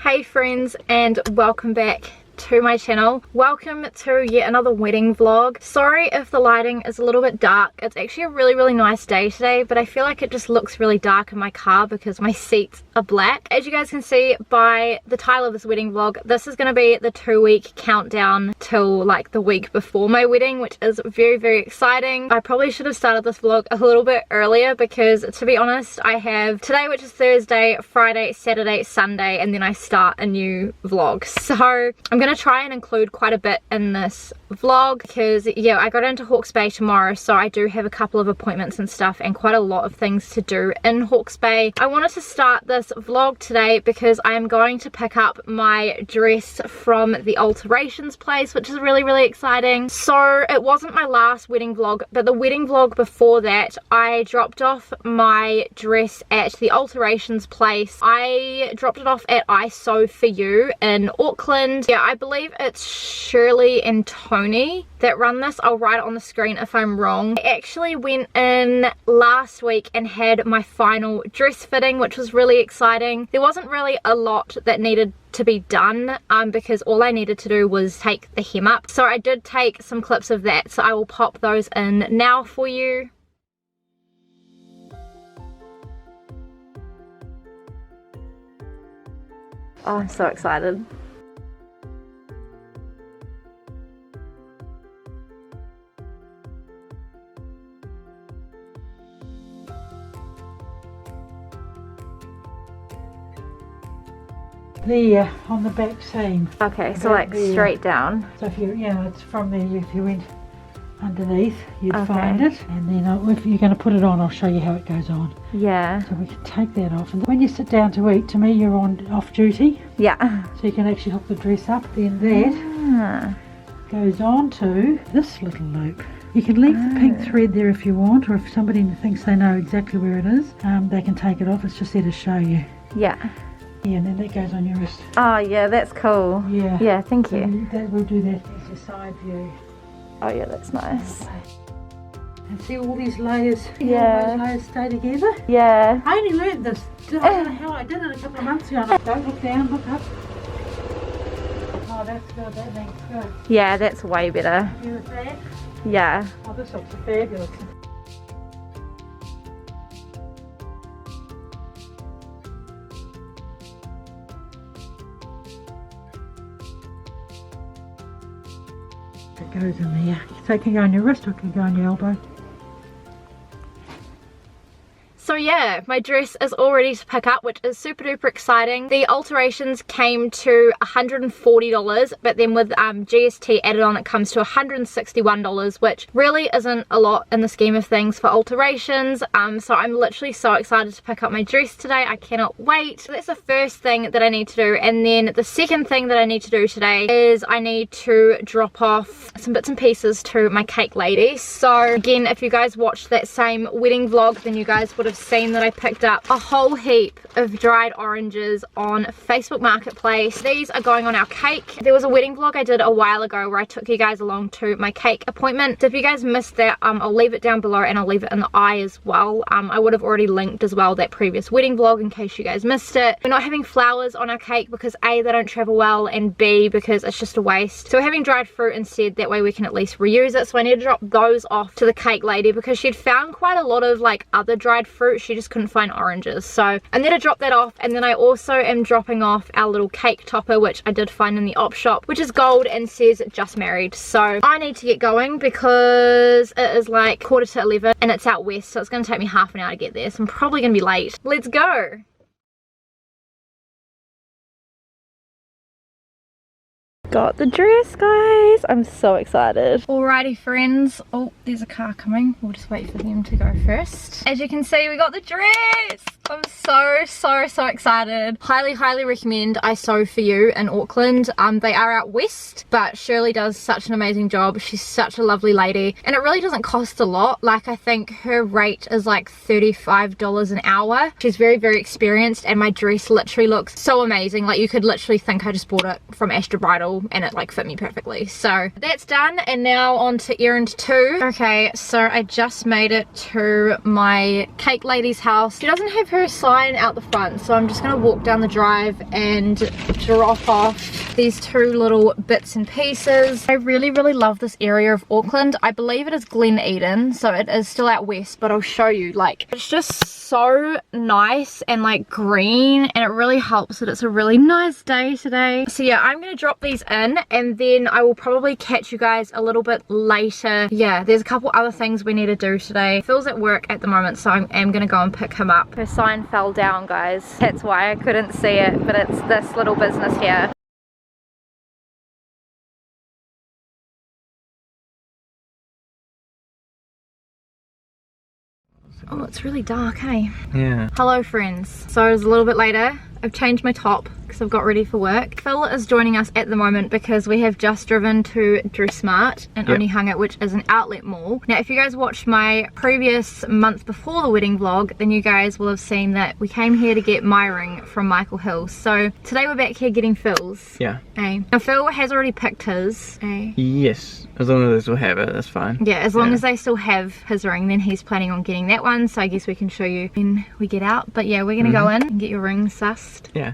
Hey friends, and welcome back to my channel. Welcome to yet another wedding vlog. Sorry if the lighting is a little bit dark. It's actually a really nice day today, but I feel like it just looks really dark in my car because my seats are black. As you guys can see by the title of this wedding vlog, this is going to be the 2-week countdown till like the week before my wedding, which is very exciting. I probably should have started this vlog a little bit earlier because, to be honest, I have today, which is Thursday, Friday, Saturday, Sunday, and then I start a new vlog. So I'm going to try and include quite a bit in this vlog because, yeah, I got into Hawke's Bay tomorrow, so I do have a couple of appointments and stuff and quite a lot of things to do in Hawke's Bay. I wanted to start this vlog today because I am going to pick up my dress from the alterations place, which is really exciting. So it wasn't my last wedding vlog, but the wedding vlog before that, I dropped off my dress at the alterations place. I dropped it off at I Sew For You in Auckland. Yeah, I believe it's Shirley and Tony that run this. I'll write it on the screen if I'm wrong. I actually went in last week and had my final dress fitting, which was really exciting. There wasn't really a lot that needed to be done because all I needed to do was take the hem up. So I did take some clips of that, so I will pop those in now for you. Oh, I'm so excited. There, on the back seam. Okay, so like there. Straight down. So if you, it's from there. If you went underneath, you'd find it. And then if you're going to put it on, I'll show you how it goes on. Yeah. So we can take that off. And when you sit down to eat, to me, you're on off duty. Yeah. So you can actually hook the dress up. Then that goes on to this little loop. You can leave the pink thread there if you want, or if somebody thinks they know exactly where it is, they can take it off. It's just there to show you. Yeah. Yeah, and then that goes on your wrist. Oh yeah, that's cool. Yeah. Yeah, thank you. We'll do that as your side view. Oh yeah, that's nice. And see all these layers? Yeah. All those layers stay together? Yeah. I only learned this. I don't know how I did it a couple of months ago. Don't look down, look up. Oh, that's good. That looks good. Yeah, that's way better. Happy with that? Yeah. Oh, this looks fabulous. It goes in there. So it can go on your wrist or it can go on your elbow. So yeah, my dress is all ready to pick up, which is super duper exciting. The alterations came to $140, but then with GST added on, it comes to $161, which really isn't a lot in the scheme of things for alterations. So I'm literally so excited to pick up my dress today. I cannot wait. So that's the first thing that I need to do. And then the second thing that I need to do today is I need to drop off some bits and pieces to my cake lady. So again, if you guys watched that same wedding vlog, then you guys would have seen that I picked up a whole heap of dried oranges on Facebook Marketplace. These are going on our cake. There was a wedding vlog I did a while ago where I took you guys along to my cake appointment. So if you guys missed that, I'll leave it down below and I'll leave it in the eye as well. I would have already linked as well that previous wedding vlog in case you guys missed it. We're not having flowers on our cake because A, they don't travel well, and B, because it's just a waste. So we're having dried fruit instead. That way we can at least reuse it. So I need to drop those off to the cake lady because she'd found quite a lot of like other dried fruit. She just couldn't find oranges. So I need to drop that off. And then I also am dropping off our little cake topper, which I did find in the op shop, which is gold and says just married. So I need to get going because it is like 11:15 and it's out west, so it's going to take me half an hour to get there, so I'm probably going to be late. Let's go. Got the dress, guys. I'm so excited. Alrighty friends. Oh, there's a car coming. We'll just wait for them to go first. As you can see, we got the dress. I'm so excited. Highly recommend I Sew For You in Auckland. They are out west, but Shirley does such an amazing job. She's such a lovely lady, and it really doesn't cost a lot. Like, I think her rate is like $35 an hour. She's very experienced, and my dress literally looks so amazing. Like, you could literally think I just bought it from Astra Bridal and it like fit me perfectly. So that's done, and now on to errand 2. Okay, so I just made it to my cake lady's house. She doesn't have her sign out the front, so I'm just gonna walk down the drive and drop off these 2 little bits and pieces. I really love this area of Auckland. I believe it is Glen Eden, so it is still out west, but I'll show you. Like, it's just so nice and like green, and it really helps that it's a really nice day today. So yeah, I'm gonna drop these in, and then I will probably catch you guys a little bit later. Yeah, there's a couple other things we need to do today. Phil's at work at the moment, so I am gonna go and pick him up. Her sign fell down, guys. That's why I couldn't see it, but it's this little business here. Oh, it's really dark, hey? Yeah. Hello, friends. So it's a little bit later. I've changed my top because I've got ready for work. Phil is joining us at the moment because we have just driven to Dress Smart in Onehunga, which is an outlet mall. Now, if you guys watched my previous month before the wedding vlog, then you guys will have seen that we came here to get my ring from Michael Hill. So today we're back here getting Phil's. Yeah. Now Phil has already picked his. Yes. As long as they still have it, that's fine. Yeah, as long as they still have his ring, then he's planning on getting that one. So I guess we can show you when we get out. But yeah, we're gonna go in and get your ring sussed. Yeah.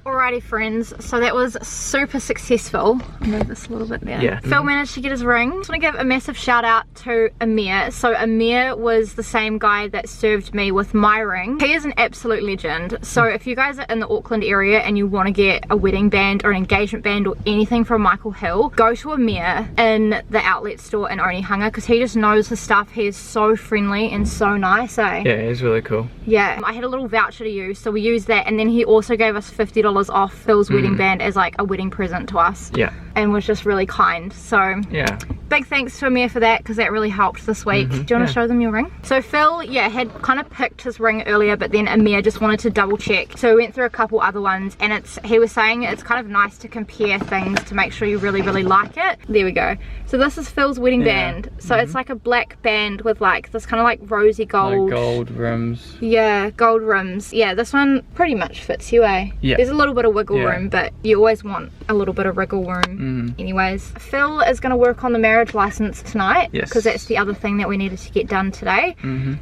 Alrighty friends, so that was super successful. I'll move this a little bit there. Yeah. Phil managed to get his ring. I just want to give a massive shout out to Amir. So Amir was the same guy that served me with my ring. He is an absolute legend. So if you guys are in the Auckland area and you want to get a wedding band or an engagement band or anything from Michael Hill, go to Amir in the outlet store in Onehunga because he just knows his stuff. He is so friendly and so nice, eh? Yeah, it's really cool. Yeah, I had a little voucher to use, so we used that, and then he also gave us $50 off Phil's wedding band as like a wedding present to us. Yeah. And was just really kind. So yeah, big thanks to Amir for that because that really helped this week. Do you want to show them your ring? So Phil, yeah, had kind of picked his ring earlier, but then Amir just wanted to double check. So we went through a couple other ones, and he was saying it's kind of nice to compare things to make sure you really like it. There we go. So this is Phil's wedding band. So it's like a black band with like this kind of like rosy gold. Like gold rims. Yeah, gold rims. Yeah, this one pretty much fits you, eh? Yeah. There's a little bit of wiggle room, but you always want a little bit of wiggle room. Anyways, Phil is going to work on the marriage license tonight. Yes. Because that's the other thing that we needed to get done today.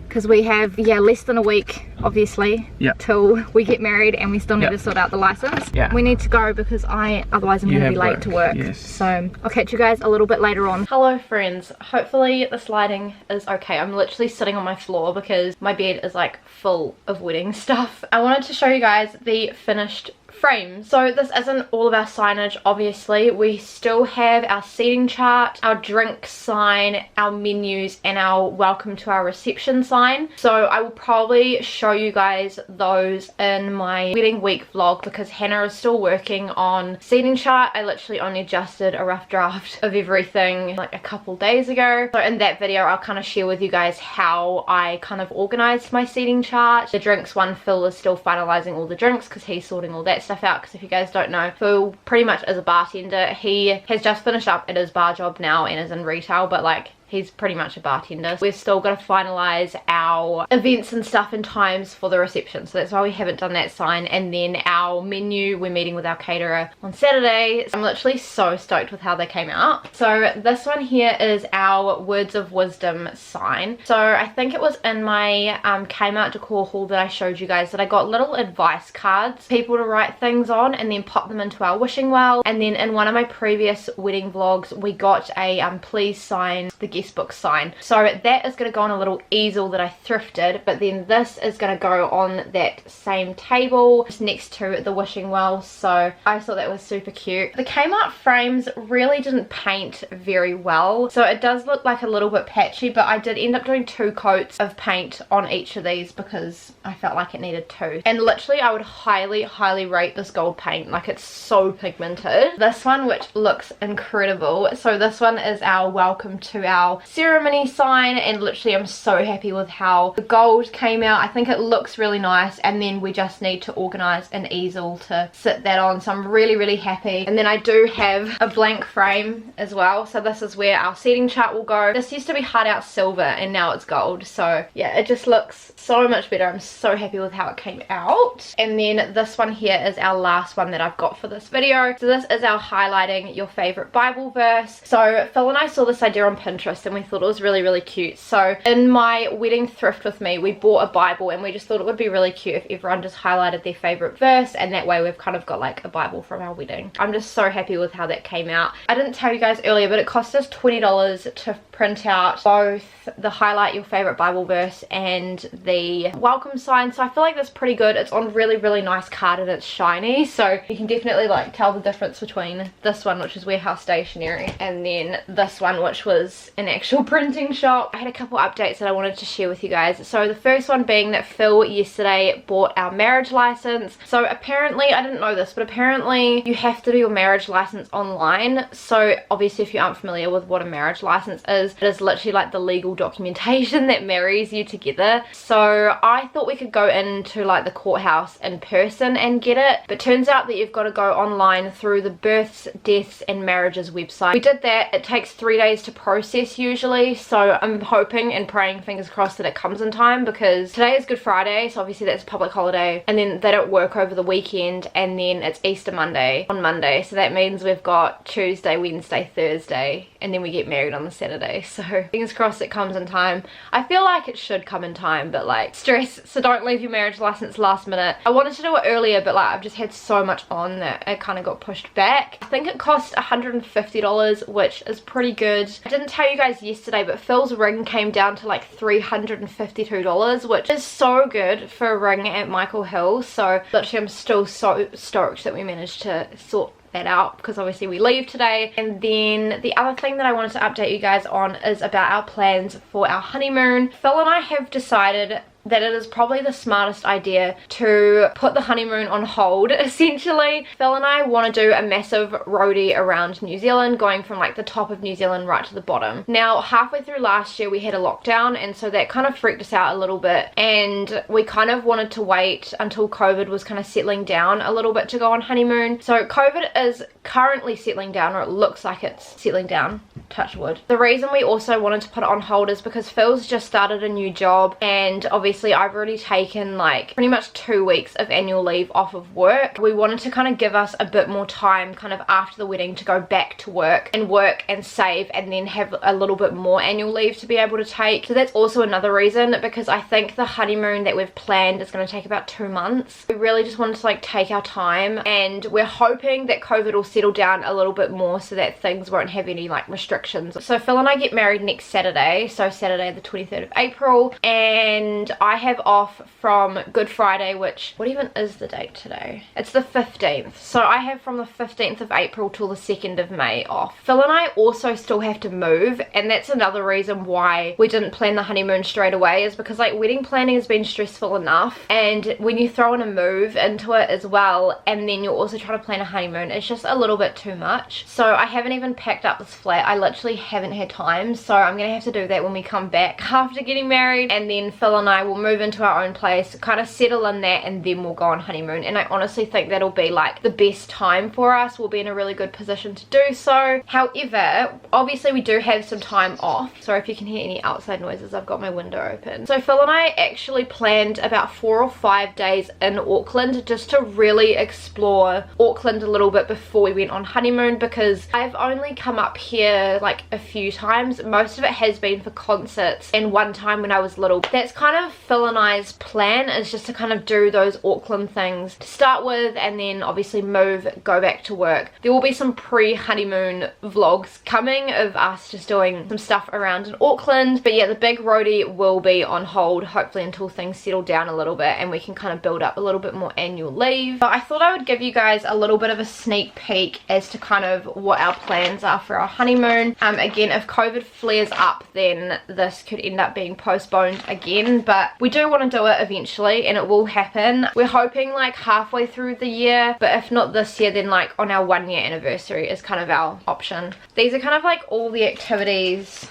Because we have, less than a week, obviously, till we get married, and we still need to sort out the license. We need to go because otherwise I'm going to be late to work. So I'll catch you guys a little bit later on. Hello friends, hopefully this lighting is okay. I'm literally sitting on my floor because my bed is like full of wedding stuff. I wanted to show you guys the finished frames. So this isn't all of our signage, obviously. We still have our seating chart, our drink sign, our menus, and our welcome to our reception sign. So I will probably show you guys those in my wedding week vlog because Hannah is still working on seating chart. I literally only just did a rough draft of everything like a couple days ago. So in that video I'll kind of share with you guys how I kind of organized my seating chart. The drinks one, Phil is still finalizing all the drinks because he's sorting all that stuff out, because if you guys don't know, Phil pretty much is a bartender. He has just finished up at his bar job now and is in retail, but like he's pretty much a bartender. We've still got to finalize our events and stuff and times for the reception, so that's why we haven't done that sign. And then our menu, we're meeting with our caterer on Saturday. I'm literally so stoked with how they came out. So this one here is our words of wisdom sign. So I think it was in my Kmart decor haul that I showed you guys that I got little advice cards, people to write things on and then pop them into our wishing well. And then in one of my previous wedding vlogs we got a please sign the guest book sign. So that is going to go on a little easel that I thrifted, but then this is going to go on that same table just next to the wishing well. So I thought that was super cute. The Kmart frames really didn't paint very well, so it does look like a little bit patchy, but I did end up doing 2 coats of paint on each of these because I felt like it needed 2. And literally I would highly rate this gold paint. Like, it's so pigmented. This one, which looks incredible, so this one is our welcome to our ceremony sign, and literally I'm so happy with how the gold came out. I think it looks really nice, and then we just need to organize an easel to sit that on, so I'm really happy. And then I do have a blank frame as well, so this is where our seating chart will go. This used to be hard out silver and now it's gold, so yeah, it just looks so much better. I'm so happy with how it came out. And then this one here is our last one that I've got for this video. So this is our highlighting your favorite Bible verse. So Phil and I saw this idea on Pinterest and we thought it was really cute. So in my wedding thrift with me, we bought a Bible and we just thought it would be really cute if everyone just highlighted their favorite verse, and that way we've kind of got like a Bible from our wedding. I'm just so happy with how that came out. I didn't tell you guys earlier, but it cost us $20 to print out both the highlight your favorite Bible verse and the welcome sign. So I feel like that's pretty good. It's on really nice card and it's shiny, so you can definitely like tell the difference between this one, which is warehouse stationery, and then this one, which was an actual printing shop. I had a couple updates that I wanted to share with you guys. So the first one being that Phil yesterday bought our marriage license. So apparently, I didn't know this, but apparently you have to do your marriage license online. So obviously if you aren't familiar with what a marriage license is, it is literally like the legal documentation that marries you together. So I thought we could go into like the courthouse in person and get it, but turns out that you've got to go online through the births, deaths and marriages website. We did that. It takes 3 days to process usually, so I'm hoping and praying, fingers crossed, that it comes in time, because today is Good Friday, so obviously that's a public holiday, and then they don't work over the weekend, and then it's Easter Monday on Monday, so that means we've got Tuesday, Wednesday, Thursday, and then we get married on the Saturday. So fingers crossed it comes in time. I feel like it should come in time, but like, stress, so don't leave your marriage license last minute. I wanted to do it earlier, but like I've just had so much on that it kind of got pushed back. I think it cost $150, which is pretty good. I didn't tell you guys yesterday, but Phil's ring came down to like $352, which is so good for a ring at Michael Hill. So literally I'm still so stoked that we managed to sort that out, because obviously we leave today. And then the other thing that I wanted to update you guys on is about our plans for our honeymoon. Phil and I have decided that it is probably the smartest idea to put the honeymoon on hold, essentially. Phil and I want to do a massive roadie around New Zealand, going from like the top of New Zealand right to the bottom. Now, halfway through last year we had a lockdown, and so that kind of freaked us out a little bit, and we kind of wanted to wait until COVID was kind of settling down a little bit to go on honeymoon. So COVID is currently settling down, or it looks like it's settling down, touch wood. The reason we also wanted to put it on hold is because Phil's just started a new job, and obviously I've already taken like pretty much 2 weeks of annual leave off of work. We wanted to kind of give us a bit more time kind of after the wedding to go back to work and save, and then have a little bit more annual leave to be able to take. So that's also another reason, because I think the honeymoon that we've planned is going to take about 2 months. We really just wanted to like take our time, and we're hoping that COVID will settle down a little bit more so that things won't have any like restrictions. So Phil and I get married next Saturday, so Saturday the 23rd of April, and I have off from Good Friday, which, what even is the date today? It's the 15th. So I have from the 15th of April till the 2nd of May off. Phil and I also still have to move, and that's another reason why we didn't plan the honeymoon straight away, is because like wedding planning has been stressful enough, and when you throw in a move into it as well, and then you're also trying to plan a honeymoon, it's just a little bit too much. So I haven't even packed up this flat. I literally haven't had time, so I'm gonna have to do that when we come back after getting married, and then Phil and I will we'll move into our own place, kind of settle in that, and then we'll go on honeymoon. And I honestly think that'll be like the best time for us. We'll be in a really good position to do so. However, obviously we do have some time off. Sorry if you can hear any outside noises, I've got my window open. So Phil and I actually planned about 4 or 5 days in Auckland just to really explore Auckland a little bit before we went on honeymoon, because I've only come up here like a few times. Most of it has been for concerts and one time when I was little. That's kind of Phil and I's plan, is just to kind of do those Auckland things to start with, and then obviously move, go back to work. There will be some pre-honeymoon vlogs coming of us just doing some stuff around in Auckland, but yeah, the big roadie will be on hold hopefully until things settle down a little bit and we can kind of build up a little bit more annual leave. But I thought I would give you guys a little bit of a sneak peek as to kind of what our plans are for our honeymoon. Again, if COVID flares up, then this could end up being postponed again, but we do want to do it eventually and it will happen. We're hoping like halfway through the year, but if not this year, then like on our 1 year anniversary is kind of our option. These are kind of like all the activities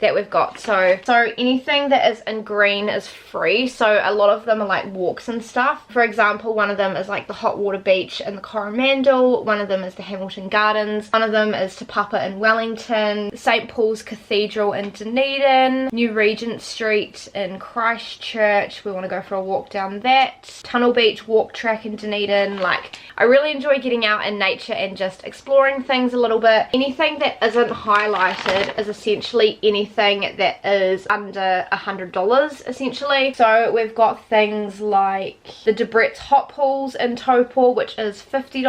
that we've got. So anything that is in green is free, so a lot of them are like walks and stuff. For example, one of them is like the hot water beach in the Coromandel, one of them is the Hamilton Gardens, one of them is Te Papa in Wellington, St Paul's Cathedral in Dunedin, New Regent Street in Christchurch, we want to go for a walk down that, Tunnel Beach walk track in Dunedin. Like, I really enjoy getting out in nature and just exploring things a little bit. Anything that isn't highlighted is essentially anything that is under $100 essentially. So we've got things like the Debrett's hot pools in Taupo, which is $50,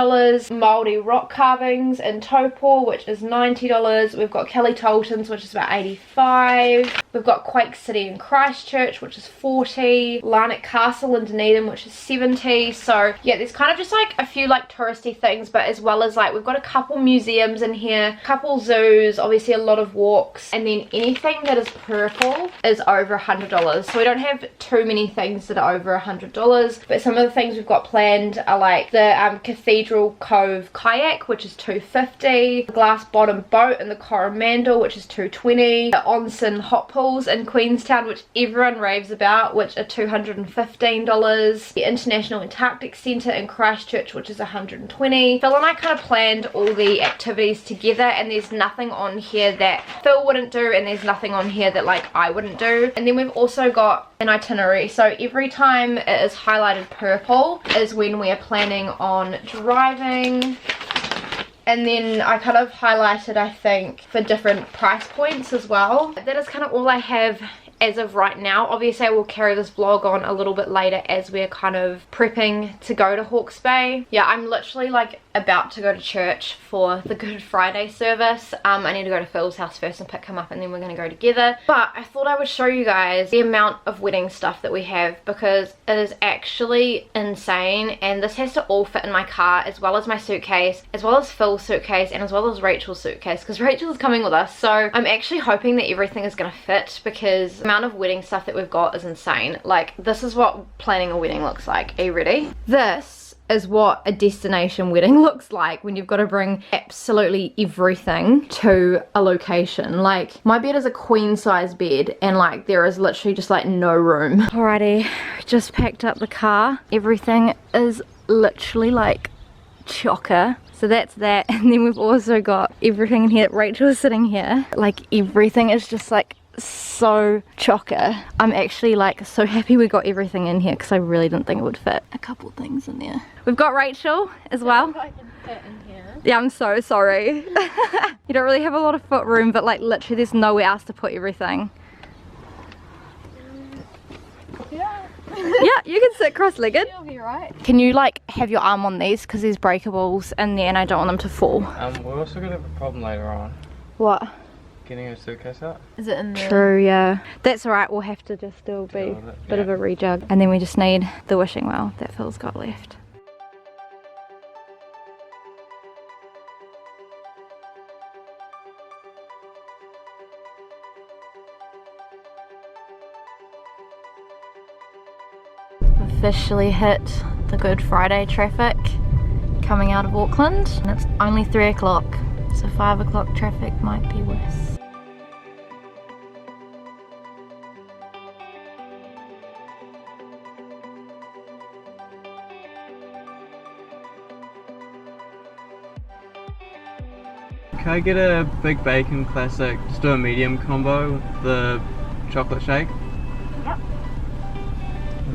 Māori rock carvings in Taupo, which is $90, we've got Kelly Tolton's, which is about $85, we've got Quake City in Christchurch, which is $40, Larnac Castle in Dunedin, which is $70. So yeah, there's kind of just like a few like touristy things, but as well as like we've got a couple museums in here, a couple zoos, obviously a lot of walks, and then anything that is purple is over $100. So we don't have too many things that are over $100, but some of the things we've got planned are like the Cathedral Cove kayak, which is $250, the glass bottom boat in the Coromandel, which is $220, the onsen hot pools in Queenstown, which everyone raves about, which are $215, the International Antarctic Centre in Christchurch, which is $120. Phil and I kind of planned all the activities together, and there's nothing on here that Phil wouldn't do and there's nothing on here that like I wouldn't do. And then we've also got an itinerary, so every time it is highlighted purple is when we are planning on driving. And then I kind of highlighted, I think, for different price points as well. That is kind of all I have as of right now. Obviously I will carry this vlog on a little bit later as we're kind of prepping to go to Hawke's Bay. Yeah, I'm literally like about to go to church for the Good Friday service. I need to go to Phil's house first and pick him up, and then we're going to go together. But I thought I would show you guys the amount of wedding stuff that we have, because it is actually insane, and this has to all fit in my car, as well as my suitcase, as well as Phil's suitcase, and as well as Rachel's suitcase, because Rachel's coming with us. So I'm actually hoping that everything is going to fit, because the amount of wedding stuff that we've got is insane. Like, this is what planning a wedding looks like. Are you ready? This is what a destination wedding looks like when you've got to bring absolutely everything to a location. Like, my bed is a queen size bed and like there is literally just like no room. Alrighty, just packed up the car. Everything is literally like chocker. So that's that, and then we've also got everything in here. Rachel's sitting here. Like, everything is just like so chocker. I'm actually like so happy we got everything in here, because I really didn't think it would fit. A couple things in there. We've got Rachel as well. I can fit in here. Yeah, I'm so sorry. You don't really have a lot of foot room, but like literally there's nowhere else to put everything. Yeah. Yeah, you can sit cross-legged. You'll be right. Can you like have your arm on these, because there's breakables in there and I don't want them to fall. We're also gonna have a problem later on. What? Getting a suitcase out. Is it in there? True, yeah. That's alright, we'll have to just still be a bit of a rejug. And then we just need the wishing well that Phil's got left. Officially hit the Good Friday traffic coming out of Auckland, and it's only 3 o'clock, so 5 o'clock traffic might be worse. Can I get a big bacon classic, just do a medium combo with the chocolate shake? Yep.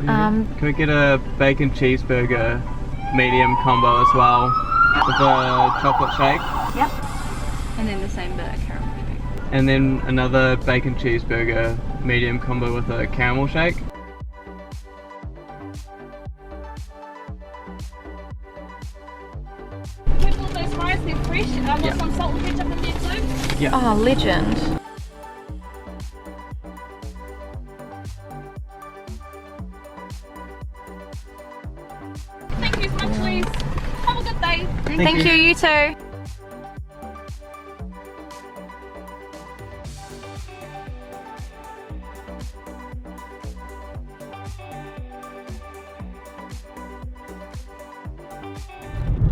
Can we get a bacon cheeseburger medium combo as well with the chocolate shake? Yep. And then the same bit of caramel shake. And then another bacon cheeseburger medium combo with a caramel shake? Careful with those fries, they're fresh. Want some salt and ketchup in there too? Yeah. Oh, legend. Thank you so much, Louise. Have a good day. Thank you, you too.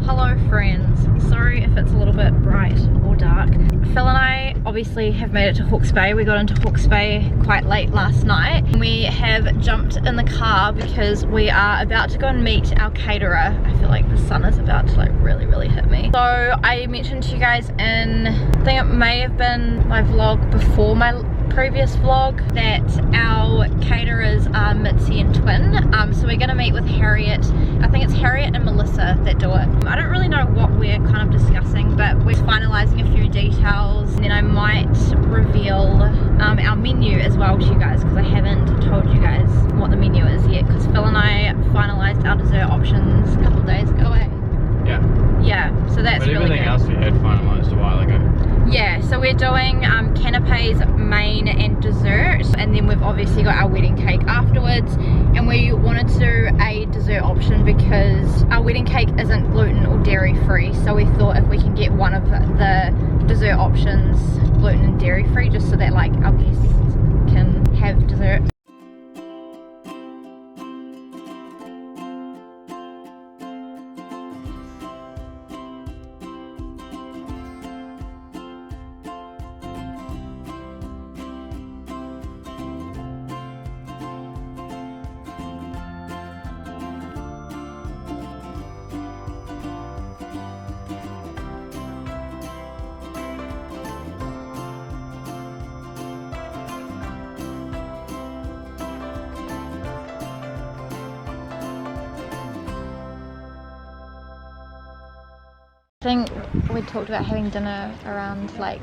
Hello friends, sorry if it's a little bit bright or dark. Phil and I obviously have made it to Hawke's Bay. We got into Hawke's Bay quite late last night. We have jumped in the car because we are about to go and meet our caterer. I feel like the sun is about to like really hit me. So I mentioned to you guys in, I think it may have been my vlog before my previous vlog, that our caterers are Mitzi and Twin. So we're gonna meet with Harriet. I think it's Harriet and Melissa that do it. I don't really know what we're kind of discussing, but we're finalizing a few details, and then I might reveal our menu as well to you guys, because I haven't told you guys what the menu is yet, because Phil and I finalized our dessert options a couple of days ago. Yeah, so that's really good. But everything else we had finalised a while ago. Yeah, so we're doing canapes, main and dessert, and then we've obviously got our wedding cake afterwards. And we wanted to do a dessert option because our wedding cake isn't gluten or dairy free, so we thought if we can get one of the dessert options gluten and dairy free, just so that like our guests can have dessert. I think we talked about having dinner around like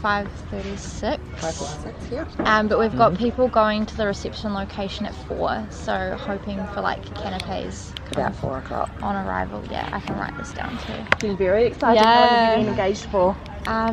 5:36. 5:36, yeah. But we've got people going to the reception location at 4, so hoping for like canapes About 4 o'clock. on arrival. Yeah, I can write this down too. Been very excited. Yeah. How long have you been engaged for?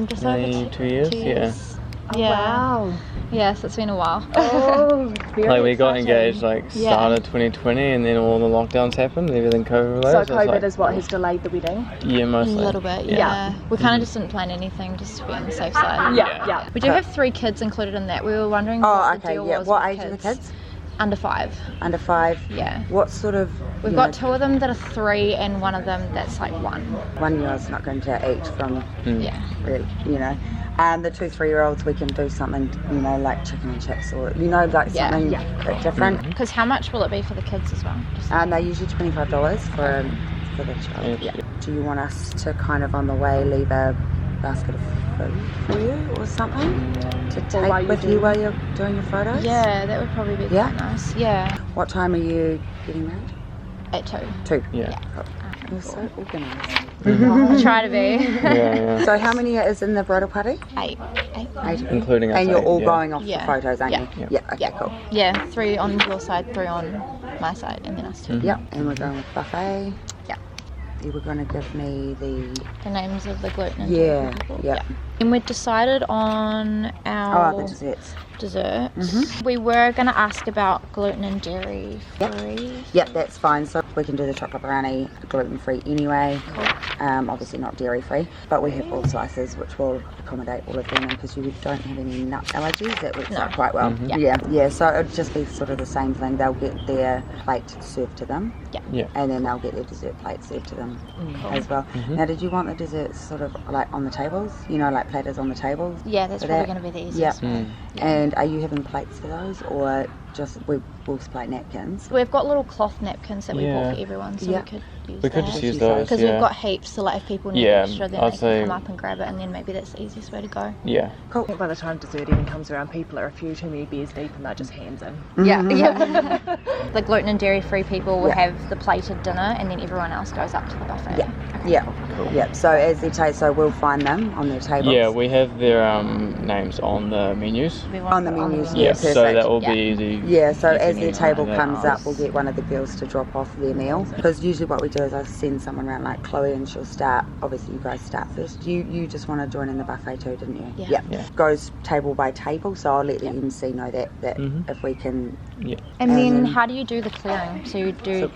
Just over 2 years, 2 yeah. years. Oh, Yeah. wow. Yes, it's been a while. Oh, very Like we got exciting. engaged like Yeah. start of 2020, and then all the lockdowns happened, everything COVID related. So it's COVID like, is what has delayed the wedding? Yeah, A mostly. little bit, yeah. Yeah. We kind of just didn't plan anything, just to be on the safe side. Yeah. We do have 3 kids included in that. We were wondering Oh, what the okay, deal yeah. was What with age are the kids? Under 5. Under 5. Yeah. What sort of... We've you got know, 2 of them that are 3 and 1 of them that's like 1. 1 year old's not going to eat from, Yeah. really, you know. And the 2 3-year-olds, we can do something, you know, like chicken and chips, or, you know, like Yeah. something a bit different. Because how much will it be for the kids as well? Just And they're usually $25 for the child. Yeah. Do you want us to kind of on the way leave a basket of food for you or something to take with you while you're doing your photos? yeah, that would probably be Yeah? quite nice. Yeah. What time are you getting married? At 2. 2. Yeah. You're so organised. I try to be. Yeah. So how many is in the bridal party? 8. 8. Including us. And you're 8, all yeah. going off Yeah. the photos, aren't Yeah. you? Yeah. Okay, Yeah. cool. Yeah, 3 on your side, 3 on my side, and then us 2. Yep. And we're going with buffet. Yeah. You were going to give me The names of the gluten and Yeah, dairy people. yeah. And we've decided on our the desserts. desserts. We were going to ask about gluten and dairy free. Yep, that's fine. So we can do the chocolate brownie gluten free anyway. Obviously not dairy free, but we have all slices which will accommodate all of them. And because you don't have any nut allergies, that works out quite well. Yeah. So it would just be sort of the same thing. They'll get their plate served to them. Yeah. And then they'll get their dessert plate served to them as well. Now, did you want the desserts sort of like on the tables? You know, like platters on the tables? Yeah, that's for probably that? going to be the Yep. easiest way. And are you having plates for those, or we'll supply napkins. We've got little cloth napkins that we Yeah. bought for everyone, so Yeah. we could use We could that. just use those. Because Yeah. we've got heaps, so like if people need Yeah, extra, then I'd they say- can come up and grab it, and then maybe that's the easiest way to go. Yeah. Cool. I think by the time dessert even comes around, people are a few too many beers deep and they're just hands in. Yeah, yeah. The gluten and dairy free people will Yeah. have the plated dinner, and then everyone else goes up to the buffet. Yeah. Yeah. Yeah. So as they taste, so we'll find them on their tables. Yeah, we have their names on the menus. We want On the it menus, Yeah, yeah, so perfect. that will Yeah. be easy. Yeah, so Easy as their to table find comes out. up, we'll get one of the girls to drop off their meal. Because usually what we do is I send someone around like Chloe, and she'll start. Obviously, you guys start first. You just want to join in the buffet too, didn't you? Yeah. Yeah. Goes table by table, so I'll let the MC know that Mhm. if we can. Yeah. And then then- how do you do the clearing? So you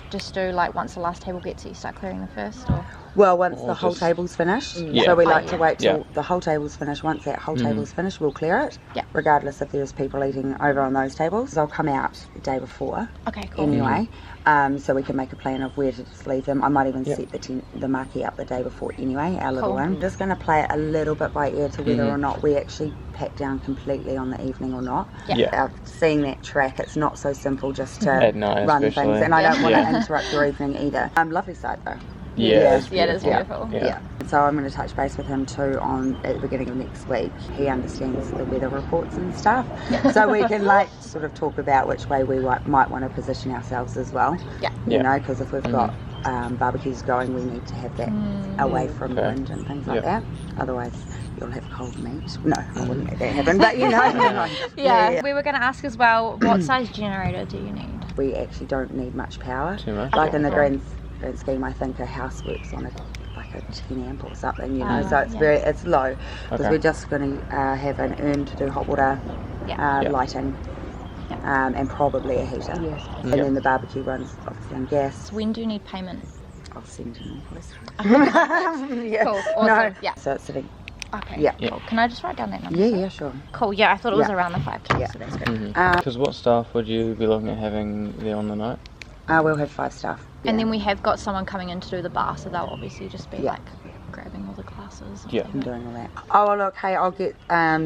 just do like once the last table gets it, you start clearing the first, or? Well, once Or the whole just- table's finished, Yeah. so we Oh, like to yeah. wait till Yeah. the whole table's finished. Once that whole table's finished, we'll clear it. Yeah. Regardless if there's people eating over on those tables, they'll come out the day before. Okay, cool. Anyway, so we can make a plan of where to just leave them. I might even set the marquee up the day before anyway, our little Cool. one. Just going to play it a little bit by ear to whether or not we actually pack down completely on the evening or not. Yeah. Seeing that track, it's not so simple just to At night run especially. things, and I don't want Yeah. to interrupt your evening either. Lovely side though. Yeah, it's Yeah, it is beautiful. beautiful. Yeah. So I'm going to touch base with him too at the beginning of next week. He understands the weather reports and stuff, so we can like sort of talk about which way we might want to position ourselves as well. Yeah. You Yeah. know, because if we've got barbecues going, we need to have that away from Okay. wind and things like Yeah. that. Otherwise, you'll have cold meat. No, I wouldn't let that happen. But you know, Yeah. We were going to ask as well, what size generator do you need? we actually don't need much power. Too much? Like in the Okay. grand scheme, I think a house works on like a 10 amp or something, you know, so it's yeah. it's low, because Okay. we're just going to have an urn to do hot water, Yeah. Yeah. lighting, and probably a heater. Yes. And Yeah. then the barbecue runs obviously on gas. When do you need payment? I'll send you an invoice. Yeah. Cool, awesome. No. Yeah. So it's sitting. Okay. Yeah. Cool. Can I just write down that number? Yeah, yeah, sure. Cool. Yeah, I thought it was Yeah. around the 5K, Yeah. so that's good. Because what staff would you be looking at having there on the night? We'll have 5 staff. And Yeah. then we have got someone coming in to do the bar, so they'll obviously just be Yeah. like grabbing all the glasses. Yeah. I'm doing all that. Oh, well, look, hey, I'll get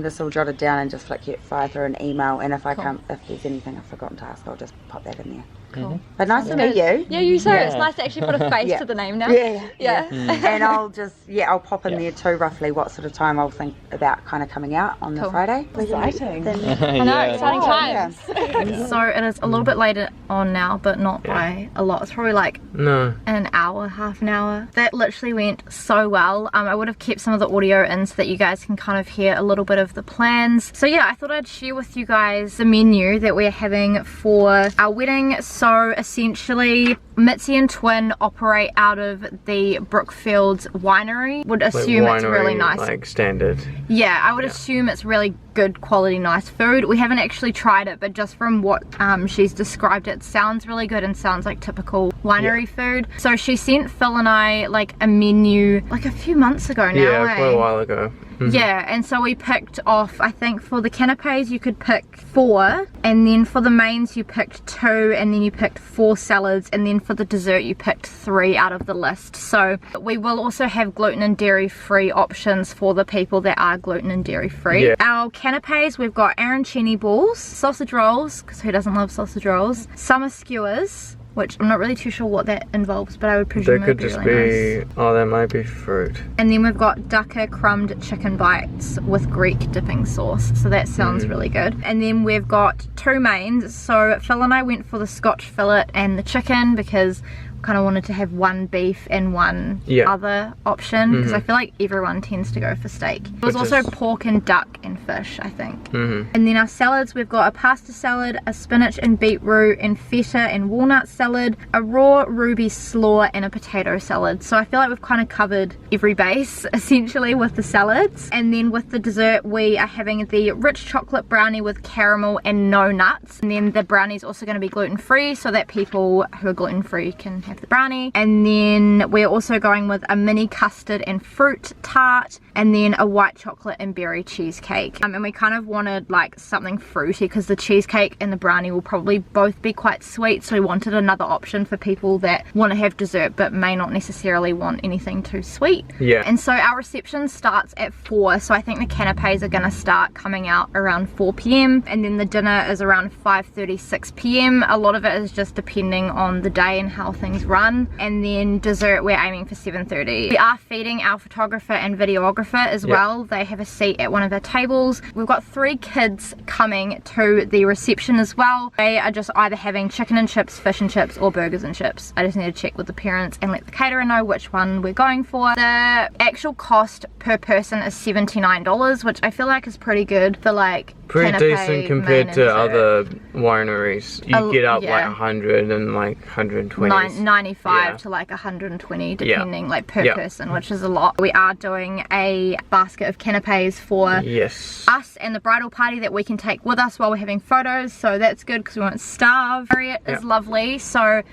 this all jotted down and just fire through an email. And if if there's anything I've forgotten to ask, I'll just pop that in there. Cool. But nice to meet you. Yeah, you say it's Yeah. nice to actually put a face Yeah. to the name now. Yeah, Yeah. And I'll just, I'll pop in Yeah. there too, roughly what sort of time I'll think about kind of coming out on the Cool. Friday. Exciting. I know, Yeah, exciting that's- times. So it is a little bit later on now, but not by a lot. It's probably like No. an hour, half an hour. That literally went so well. I would have kept some of the audio in so that you guys can kind of hear a little bit of the plans. So yeah, I thought I'd share with you guys the menu that we're having for our wedding. So essentially, Mitzi and Twin operate out of the Brookfields winery. Would assume it's really nice. Like standard. Yeah, I would assume it's really good quality, nice food. We haven't actually tried it, but just from what she's described, it sounds really good and sounds like typical winery food. So she sent Phil and I like a menu like a few months ago now. Yeah, quite a while ago. Yeah, and so we picked off, I think for the canapes you could pick 4, and then for the mains you picked 2, and then you picked 4 salads, and then for the dessert you picked 3 out of the list. So we will also have gluten and dairy free options for the people that are gluten and dairy free. Yeah. Our canapes, we've got arancini balls, sausage rolls, because who doesn't love sausage rolls, summer skewers, which I'm not really too sure what that involves, but I would presume That it would could be just really nice. be, oh, that might be fruit. And then we've got dukkha crumbed chicken bites with Greek dipping sauce. So that sounds really good. And then we've got 2 mains. So Phil and I went for the Scotch fillet and the chicken because we kind of wanted to have 1 beef and 1 other option, because I feel like everyone tends to go for steak. It was Which also is- pork and duck and fish, I think. And then our salads, we've got a pasta salad, a spinach and beetroot and feta and walnut salad, a raw ruby slaw, and a potato salad. So I feel like we've kind of covered every base essentially with the salads. And then with the dessert, we are having the rich chocolate brownie with caramel and no nuts. And then the brownie's also going to be gluten free, so that people who are gluten free can have have the brownie. And then we're also going with a mini custard and fruit tart, and then a white chocolate and berry cheesecake. And we kind of wanted like something fruity because the cheesecake and the brownie will probably both be quite sweet, so we wanted another option for people that want to have dessert but may not necessarily want anything too sweet. Yeah. And so our reception starts at 4, so I think the canapes are going to start coming out around 4 p.m. and then the dinner is around 5:30, 6 p.m. A lot of it is just depending on the day and how things run. And then dessert we're aiming for 7:30. We are feeding our photographer and videographer as well. They have a seat at one of our tables. We've got 3 kids coming to the reception as well. They are just either having chicken and chips, fish and chips, or burgers and chips. I just need to check with the parents and let the caterer know which one we're going for. The actual cost per person is $79, which I feel like is pretty good for like pretty canapé, decent compared main to and other wineries. You get up yeah. like 100 and like 120. 95 to like 120 depending like per person, which is a lot. We are doing a basket of canapes for us and the bridal party that we can take with us while we're having photos, so that's good because we won't starve. Harriet is lovely, so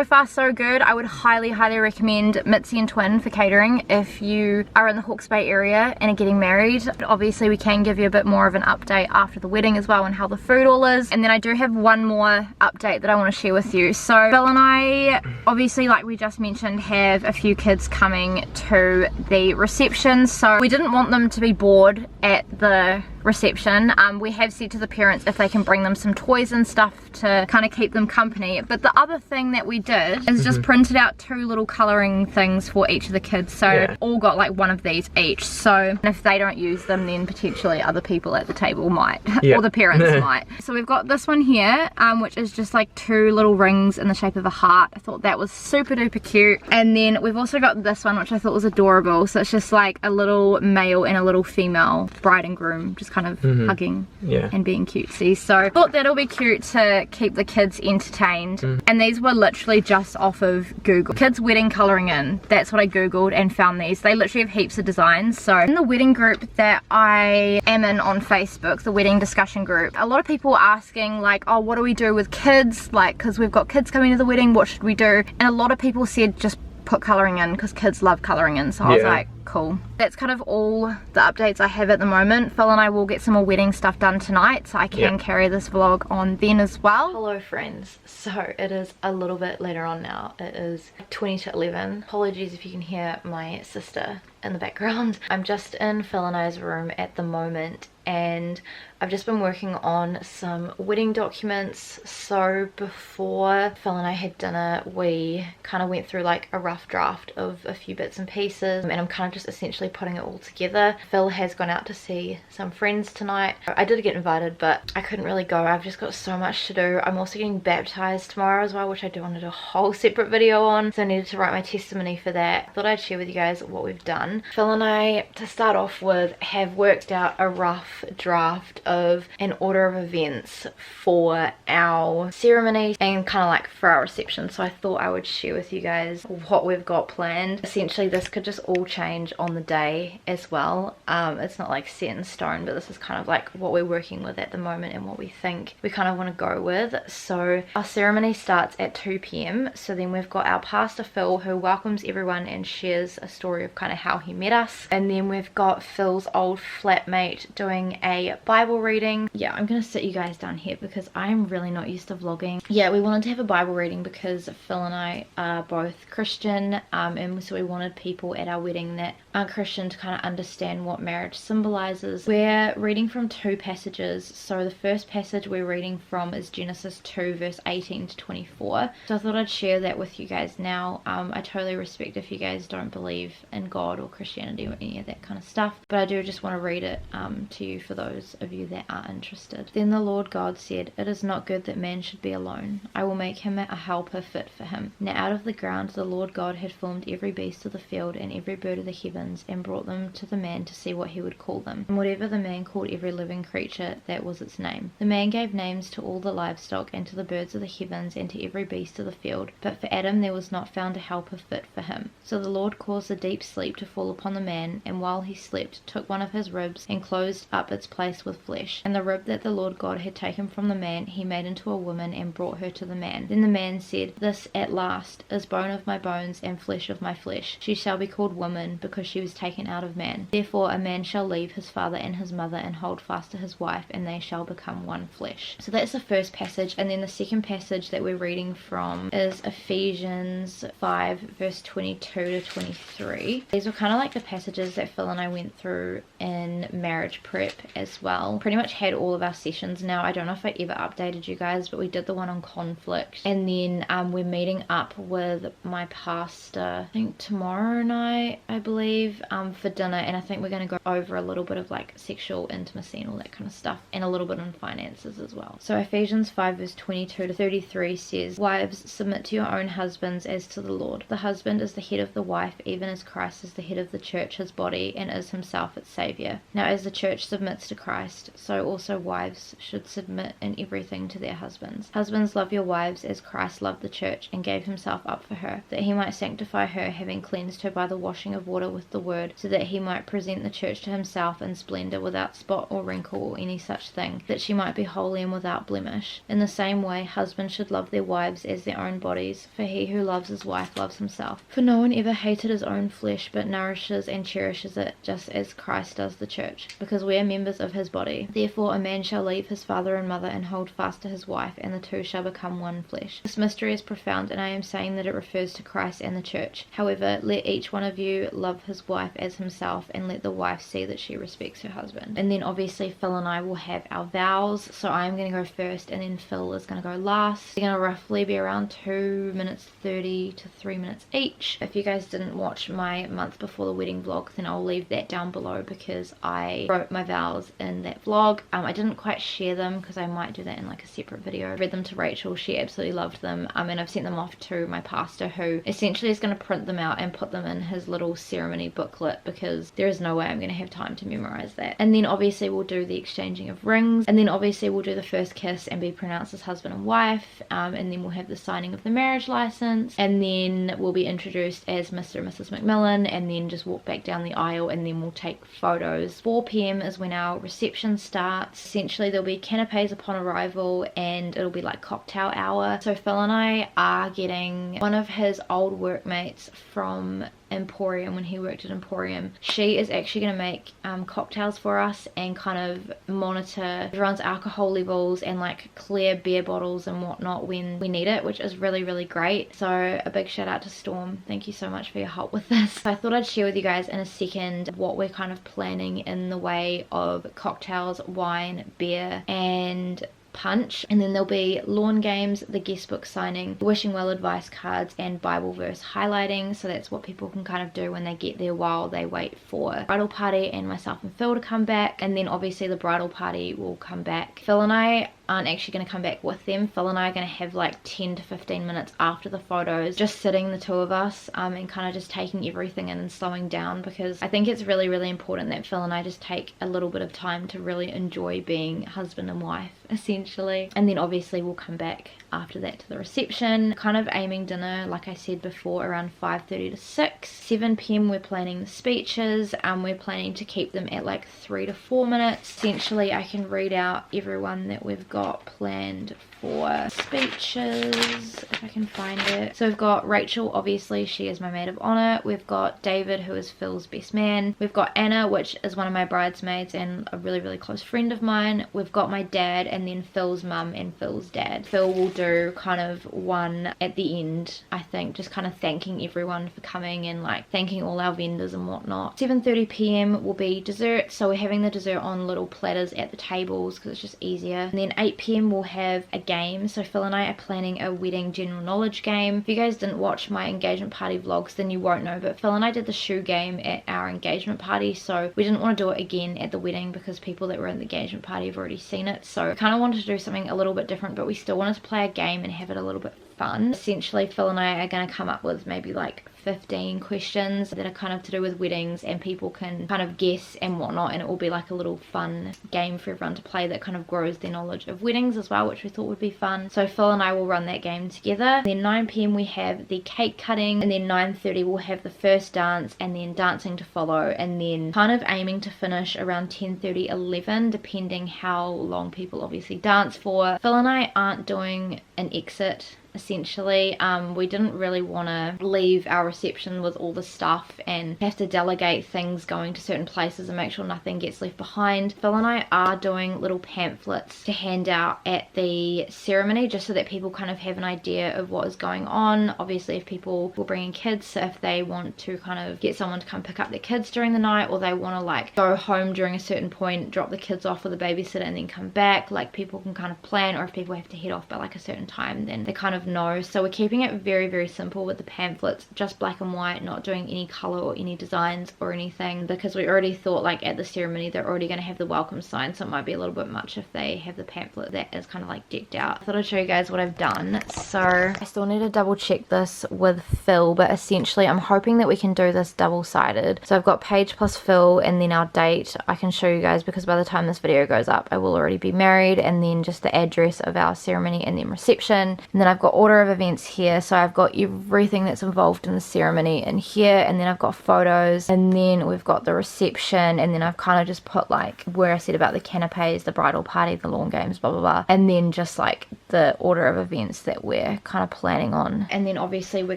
far so good. I would highly recommend Mitzi and Twin for catering if you are in the Hawke's Bay area and are getting married. Obviously we can give you a bit more of an update after the wedding as well and how the food all is. And then I do have one more update that I want to share with you. So Phil and I, obviously like we just mentioned, have a few kids coming to the reception, so we didn't want them to be bored at the reception. We have said to the parents if they can bring them some toys and stuff to kind of keep them company. But the other thing that we did is just printed out 2 little colouring things for each of the kids, so all got like one of these each, so if they don't use them then potentially other people at the table might or the parents might. So we've got this one here which is just like 2 little rings in the shape of a heart. I thought that was super duper cute. And then we've also got this one which I thought was adorable, so it's just like a little male and a little female bride and groom just kind of hugging and being cutesy, so I thought that'll be cute to keep the kids entertained. And these were literally just off of Google. Kids wedding colouring in, that's what I googled and found these. They literally have heaps of designs. So in the wedding group that I am in on Facebook, the wedding discussion group, a lot of people were asking like, oh, what do we do with kids, like because we've got kids coming to the wedding, what should we do? And a lot of people said just put colouring in because kids love colouring in, so I was like, cool. That's kind of all the updates I have at the moment. Phil and I will get some more wedding stuff done tonight, so I can carry this vlog on then as well. Hello friends, so it is a little bit later on now. It is 20 to 11. Apologies if you can hear my sister in the background. I'm just in Phil and I's room at the moment and I've just been working on some wedding documents. So before Phil and I had dinner, we kind of went through like a rough draft of a few bits and pieces, and I'm kind of just essentially putting it all together. Phil has gone out to see some friends tonight. I did get invited, but I couldn't really go. I've just got so much to do. I'm also getting baptized tomorrow as well, which I do want to do a whole separate video on, so I needed to write my testimony for that. I thought I'd share with you guys what we've done. Phil and I, to start off with, have worked out a rough draft of an order of events for our ceremony and kind of like for our reception, so I thought I would share with you guys what we've got planned. Essentially this could just all change on the day as well. It's not like set in stone, but this is kind of like what we're working with at the moment and what we think we kind of want to go with. So our ceremony starts at 2 p.m, so then we've got our pastor Phil who welcomes everyone and shares a story of kind of how he met us, and then we've got Phil's old flatmate doing a Bible reading. Yeah, I'm gonna sit you guys down here because I'm really not used to vlogging. Yeah, we wanted to have a Bible reading because Phil and I are both Christian, and so we wanted people at our wedding that aren't Christian to kind of understand what marriage symbolizes. We're reading from 2 passages. So the first passage we're reading from is Genesis 2 verse 18 to 24. So I thought I'd share that with you guys now. I totally respect if you guys don't believe in God or Christianity or any of that kind of stuff, but I do just want to read it to you for those of you that are interested. Then the Lord God said, "It is not good that man should be alone. I will make him a helper fit for him." Now out of the ground the Lord God had formed every beast of the field and every bird of the heavens, and brought them to the man to see what he would call them. And whatever the man called every living creature, that was its name. The man gave names to all the livestock and to the birds of the heavens and to every beast of the field, but for Adam there was not found a helper fit for him. So the Lord caused a deep sleep to fall fall upon the man, and while he slept took one of his ribs and closed up its place with flesh. And the rib that the Lord God had taken from the man he made into a woman and brought her to the man. Then the man said, This at last is bone of my bones and flesh of my flesh. She shall be called woman, because she was taken out of man. Therefore a man shall leave his father and his mother and hold fast to his wife, and they shall become one flesh. So that's the first passage. And then the second passage that we're reading from is Ephesians 5 verse 22 to 23. These were kind of like the passages that Phil and I went through in marriage prep as well. Pretty much had all of our sessions now. I don't know if I ever updated you guys, but we did the one on conflict, and then we're meeting up with my pastor, I think tomorrow night, I believe, for dinner, and I think we're going to go over a little bit of like sexual intimacy and all that kind of stuff, and a little bit on finances as well. So Ephesians 5 verse 22 to 33 says, Wives, submit to your own husbands as to the Lord. The husband is the head of the wife, even as Christ is the head of the church, his body, and is himself its Saviour. Now as the church submits to Christ, so also wives should submit in everything to their husbands. Husbands, love your wives as Christ loved the church and gave himself up for her, that he might sanctify her, having cleansed her by the washing of water with the word, so that he might present the church to himself in splendour, without spot or wrinkle or any such thing, that she might be holy and without blemish. In the same way, husbands should love their wives as their own bodies, for he who loves his wife loves himself. For no one ever hated his own flesh, but nourishes and cherishes it, just as Christ does the church, because we are members of his body. Therefore a man shall leave his father and mother and hold fast to his wife, and the two shall become one flesh. This mystery is profound, and I am saying that it refers to Christ and the church. However, let each one of you love his wife as himself, and let the wife see that she respects her husband. And then obviously Phil and I will have our vows, so I'm going to go first and then Phil is going to go last. They're going to roughly be around 2 minutes 30 to 3 minutes each. If you guys didn't watch my month before the wedding vlog, then I'll leave that down below, because I wrote my vows in that vlog. I didn't quite share them because I might do that in like a separate video. I read them to Rachel, she absolutely loved them, and I've sent them off to my pastor, who essentially is going to print them out and put them in his little ceremony booklet, because there is no way I'm going to have time to memorize that. And then obviously we'll do the exchanging of rings, and then obviously we'll do the first kiss and be pronounced as husband and wife, and then we'll have the signing of the marriage license, and then we'll be introduced as Mr. and Mrs. McMillan, and then just walk back down the aisle, and then we'll take photos. 4 p.m. is when our reception starts. Essentially there'll be canapes upon arrival, and it'll be like cocktail hour. So Phil and I are getting one of his old workmates from Emporium, when he worked at Emporium. She is actually going to make cocktails for us and kind of monitor everyone's alcohol levels and like clear beer bottles and whatnot when we need it, which is really, really great. So a big shout out to Storm. Thank you so much for your help with this. So I thought I'd share with you guys in a second what we're kind of planning in the way of cocktails, wine, beer, and punch. And then there'll be lawn games, the guest book signing, wishing well advice cards, and Bible verse highlighting. So that's what people can kind of do when they get there while they wait for bridal party and myself and Phil to come back. And then obviously the bridal party will come back. Phil and I aren't actually going to come back with them. Phil and I are going to have like 10 to 15 minutes after the photos, just sitting the two of us, and kind of just taking everything in and slowing down, because I think it's really, really important that Phil and I just take a little bit of time to really enjoy being husband and wife, essentially. And then obviously we'll come back after that to the reception, kind of aiming dinner, like I said before, around 5:30 to 6. 7 p.m. we're planning the speeches, and we're planning to keep them at like 3 to 4 minutes. Essentially I can read out everyone that we've got planned for speeches if I can find it. So we've got Rachel, obviously she is my maid of honor. We've got David, who is Phil's best man. We've got Anna, which is one of my bridesmaids and a really, really close friend of mine. We've got my dad, and then Phil's mum and Phil's dad. Phil will do kind of one at the end, I think, just kind of thanking everyone for coming and like thanking all our vendors and whatnot. 7:30 p.m. will be dessert, so we're having the dessert on little platters at the tables because it's just easier. And then 8 p.m. we'll have a game. So Phil and I are planning a wedding general knowledge game. If you guys didn't watch my engagement party vlogs, then you won't know, but Phil and I did the shoe game at our engagement party, so we didn't want to do it again at the wedding because people that were in the engagement party have already seen it. So I kind of wanted to do something a little bit different, but we still wanted to play a game and have it a little bit fun. Essentially, Phil and I are going to come up with maybe like 15 questions that are kind of to do with weddings, and people can kind of guess and whatnot, and it will be like a little fun game for everyone to play that kind of grows their knowledge of weddings as well, which we thought would be fun. So Phil and I will run that game together. Then 9 p.m. we have the cake cutting, and then 9:30 we'll have the first dance, and then dancing to follow, and then kind of aiming to finish around 10:30, 11, depending how long people obviously dance for. Phil and I aren't doing an exit. Essentially, we didn't really want to leave our reception with all the stuff and have to delegate things going to certain places and make sure nothing gets left behind. Phil and I are doing little pamphlets to hand out at the ceremony, just so that people kind of have an idea of what is going on. Obviously, if people will bring in kids, so if they want to kind of get someone to come pick up their kids during the night, or they want to like go home during a certain point, drop the kids off with a babysitter and then come back, like people can kind of plan. Or if people have to head off by like a certain time, then they kind of know. So we're keeping it very, very simple with the pamphlets, just black and white, not doing any color or any designs or anything, because we already thought like at the ceremony they're already going to have the welcome sign, so it might be a little bit much if they have the pamphlet that is kind of like decked out. I thought I'd show you guys what I've done. So I still need to double check this with Phil, but essentially I'm hoping that we can do this double-sided. So I've got Paige plus Phil, and then our date I can show you guys, because by the time this video goes up I will already be married, and then just the address of our ceremony and then reception. And then I've got order of events here, so I've got everything that's involved in the ceremony in here, and then I've got photos, and then we've got the reception, and then I've kind of just put like where I said about the canapes, the bridal party, the lawn games, blah blah blah, and then just like the order of events that we're kind of planning on. And then obviously we're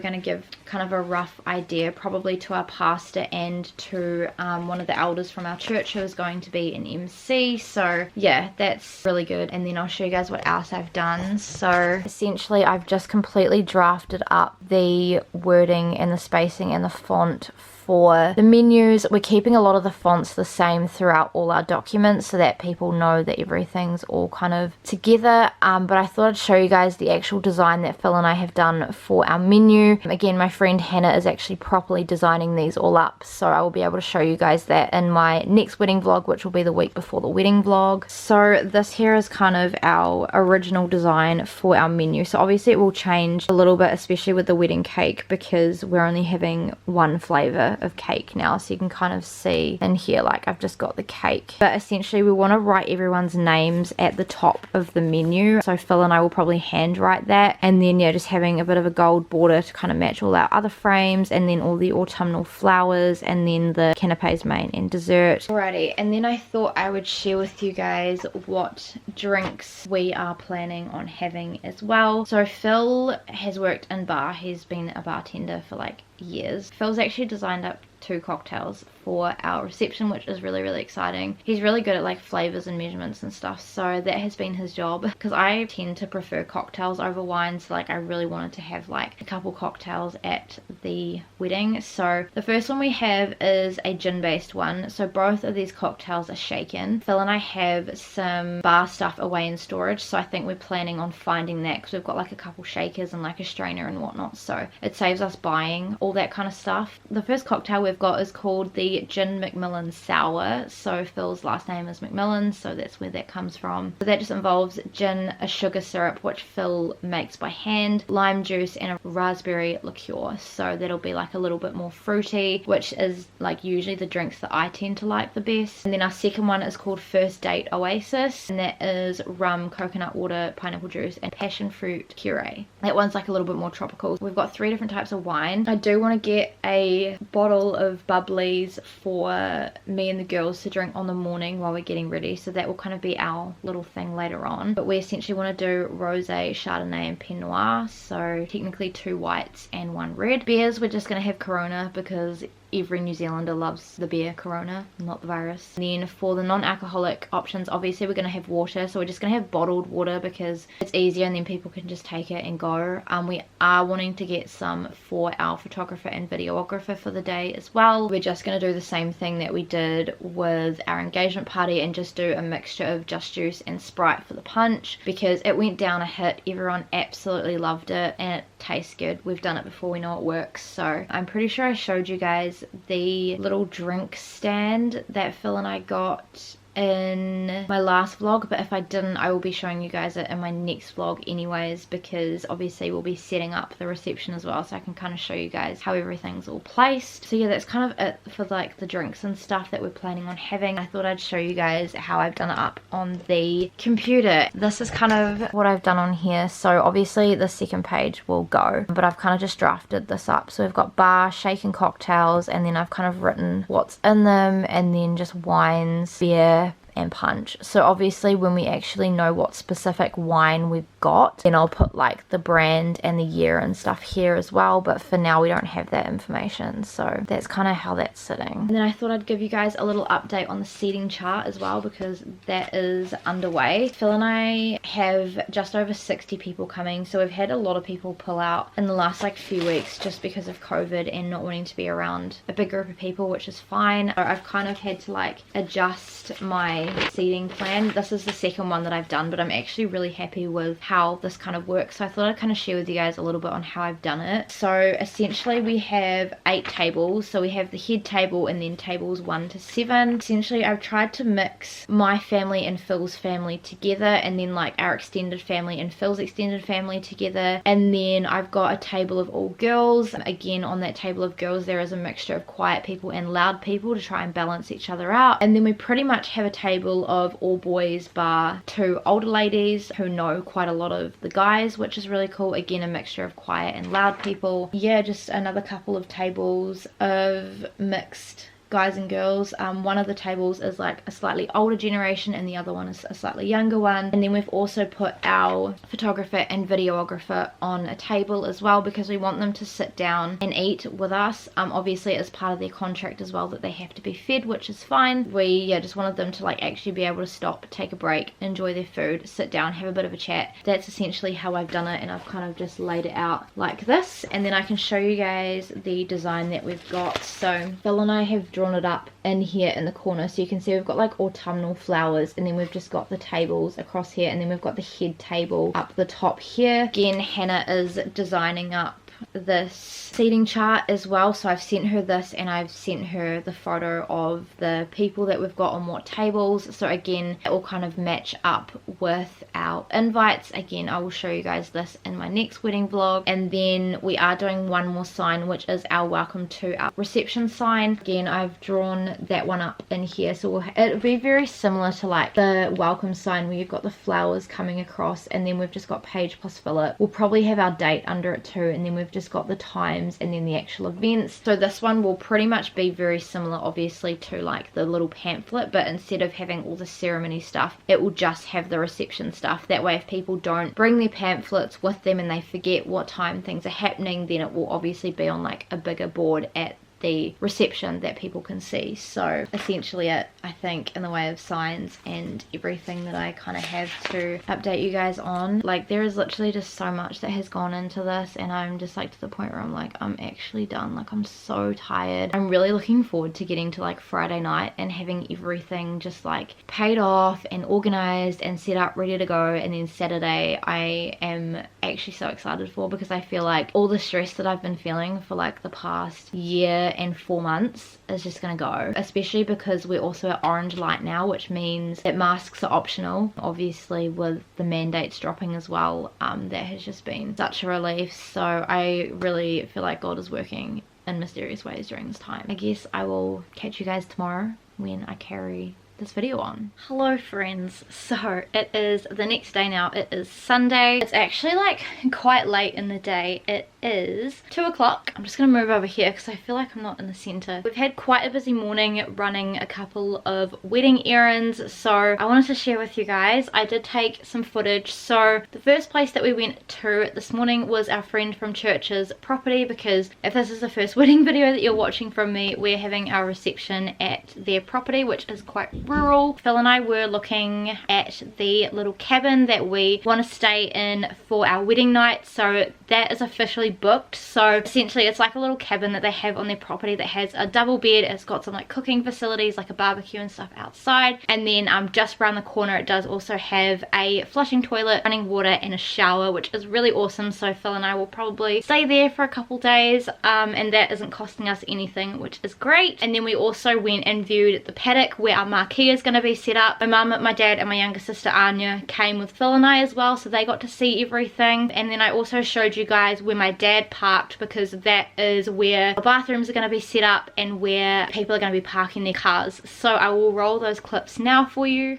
going to give kind of a rough idea probably to our pastor and to one of the elders from our church who is going to be an MC. So yeah, that's really good. And then I'll show you guys what else I've done. So essentially I've just completely drafted up the wording and the spacing and the font for the menus. We're keeping a lot of the fonts the same throughout all our documents so that people know that everything's all kind of together, but I thought I'd show you guys the actual design that Phil and I have done for our menu. Again, my friend Hannah is actually properly designing these all up, so I will be able to show you guys that in my next wedding vlog, which will be the week before the wedding vlog. So this here is kind of our original design for our menu. So obviously it will change a little bit, especially with the wedding cake, because we're only having one flavor of cake now. So you can kind of see in here, like I've just got the cake, but essentially we want to write everyone's names at the top of the menu. So Phil and I will probably handwrite that, and then yeah, just having a bit of a gold border to kind of match all our other frames, and then all the autumnal flowers, and then the canapes, main and dessert. Alrighty, and then I thought I would share with you guys what drinks we are planning on having as well. So Phil has worked in bar, he's been a bartender for like years. Phil's actually designed up 2 cocktails for our reception, which is really, really exciting. He's really good at like flavors and measurements and stuff, so that has been his job, because I tend to prefer cocktails over wines. Like I really wanted to have like a couple cocktails at the wedding. So the first one we have is a gin based one, so both of these cocktails are shaken. Phil and I have some bar stuff away in storage, so I think we're planning on finding that, because we've got like a couple shakers and like a strainer and whatnot, so it saves us buying all that kind of stuff. The first cocktail we've got is called the Gin McMillan Sour. So Phil's last name is McMillan, so that's where that comes from. So that just involves gin, a sugar syrup which Phil makes by hand, lime juice, and a raspberry liqueur. So that'll be like a little bit more fruity, which is like usually the drinks that I tend to like the best. And then our second one is called First Date Oasis, and that is rum, coconut water, pineapple juice, and passion fruit puree. That one's like a little bit more tropical. We've got 3 different types of wine. I do want to get a bottle of bubblies for me and the girls to drink on the morning while we're getting ready, so that will kind of be our little thing later on. But we essentially want to do rosé, chardonnay, and pinot noir, so technically 2 whites and 1 red. Beers, we're just going to have Corona, because every New Zealander loves the beer Corona, not the virus. And then for the non-alcoholic options, obviously we're going to have water, so we're just going to have bottled water because it's easier and then people can just take it and go. We are wanting to get some for our photographer and videographer for the day as well. We're just going to do the same thing that we did with our engagement party and just do a mixture of Just Juice and Sprite for the punch, because it went down a hit. Everyone absolutely loved it and it tastes good. We've done it before, we know it works. So I'm pretty sure I showed you guys the little drink stand that Phil and I got in my last vlog, but if I didn't, I will be showing you guys it in my next vlog anyways, because obviously we'll be setting up the reception as well, so I can kind of show you guys how everything's all placed. So yeah, that's kind of it for like the drinks and stuff that we're planning on having. I thought I'd show you guys how I've done it up on the computer. This is kind of what I've done on here. So obviously the second page will go, but I've kind of just drafted this up. So we've got bar, shaken cocktails, and then I've kind of written what's in them, and then just wines, beer, and punch. So obviously when we actually know what specific wine we've got, then I'll put like the brand and the year and stuff here as well, but for now we don't have that information, so that's kind of how that's sitting. And then I thought I'd give you guys a little update on the seating chart as well, because that is underway. Phil and I have just over 60 people coming, so we've had a lot of people pull out in the last like few weeks just because of COVID and not wanting to be around a big group of people, which is fine. So I've kind of had to like adjust my seating plan. This is the second one that I've done, but I'm actually really happy with how this kind of works, so I thought I'd kind of share with you guys a little bit on how I've done it. So essentially we have 8 tables, so we have the head table and then tables 1 to 7. Essentially I've tried to mix my family and Phil's family together, and then like our extended family and Phil's extended family together, and then I've got a table of all girls. Again, on that table of girls there is a mixture of quiet people and loud people to try and balance each other out, and then we pretty much have a table of all boys bar 2 older ladies who know quite a lot of the guys, which is really cool. Again, a mixture of quiet and loud people. Yeah, just another couple of tables of mixed guys and girls. One of the tables is like a slightly older generation and the other one is a slightly younger one, and then we've also put our photographer and videographer on a table as well, because we want them to sit down and eat with us. Obviously it's part of their contract as well that they have to be fed, which is fine. We just wanted them to like actually be able to stop, take a break, enjoy their food, sit down, have a bit of a chat. That's essentially how I've done it, and I've kind of just laid it out like this, and then I can show you guys the design that we've got. So Phil and I have drawn it up in here in the corner, so you can see we've got like autumnal flowers, and then we've just got the tables across here, and then we've got the head table up the top here. Again, Hannah is designing up this seating chart as well, so I've sent her this and I've sent her the photo of the people that we've got on what tables, so again it will kind of match up with our invites. Again, I will show you guys this in my next wedding vlog. And then we are doing one more sign, which is our welcome to our reception sign. Again, I've drawn that one up in here, so it'll be very similar to like the welcome sign where you've got the flowers coming across, and then we've just got Paige plus Philip. We'll probably have our date under it too, and then we've just got the times and then the actual events. So this one will pretty much be very similar obviously to like the little pamphlet, but instead of having all the ceremony stuff, it will just have the reception stuff. That way if people don't bring their pamphlets with them and they forget what time things are happening, then it will obviously be on like a bigger board at the reception that people can see. So essentially it, I think, in the way of signs and everything that I kind of have to update you guys on. Like there is literally just so much that has gone into this, and I'm just like to the point where I'm like, I'm actually done. Like I'm so tired. I'm really looking forward to getting to like Friday night and having everything just like paid off and organized and set up ready to go, and then Saturday I am actually so excited for, because I feel like all the stress that I've been feeling for like the past year and 4 months is just gonna go, especially because we're also at orange light now, which means that masks are optional. Obviously with the mandates dropping as well, that has just been such a relief. So I really feel like God is working in mysterious ways during this time. I guess I will catch you guys tomorrow when I carry this video on. Hello friends, so it is the next day now. It is Sunday. It's actually like quite late in the day. It is 2 o'clock. I'm just gonna move over here because I feel like I'm not in the center. We've had quite a busy morning running a couple of wedding errands, so I wanted to share with you guys. I did take some footage. So the first place that we went to this morning was our friend from church's property, because if this is the first wedding video that you're watching from me, we're having our reception at their property, which is quite rural. Phil and I were looking at the little cabin that we want to stay in for our wedding night. So that is officially booked. So essentially it's like a little cabin that they have on their property that has a double bed. It's got some like cooking facilities, like a barbecue and stuff outside, and then just around the corner it does also have a flushing toilet, running water and a shower, which is really awesome. So Phil and I will probably stay there for a couple days, and that isn't costing us anything, which is great. And then we also went and viewed the paddock where our marquee is going to be set up. My mum, my dad and my younger sister Anya came with Phil and I as well, so they got to see everything. And then I also showed you guys where my dad parked, because that is where the bathrooms are going to be set up and where people are going to be parking their cars. So I will roll those clips now for you.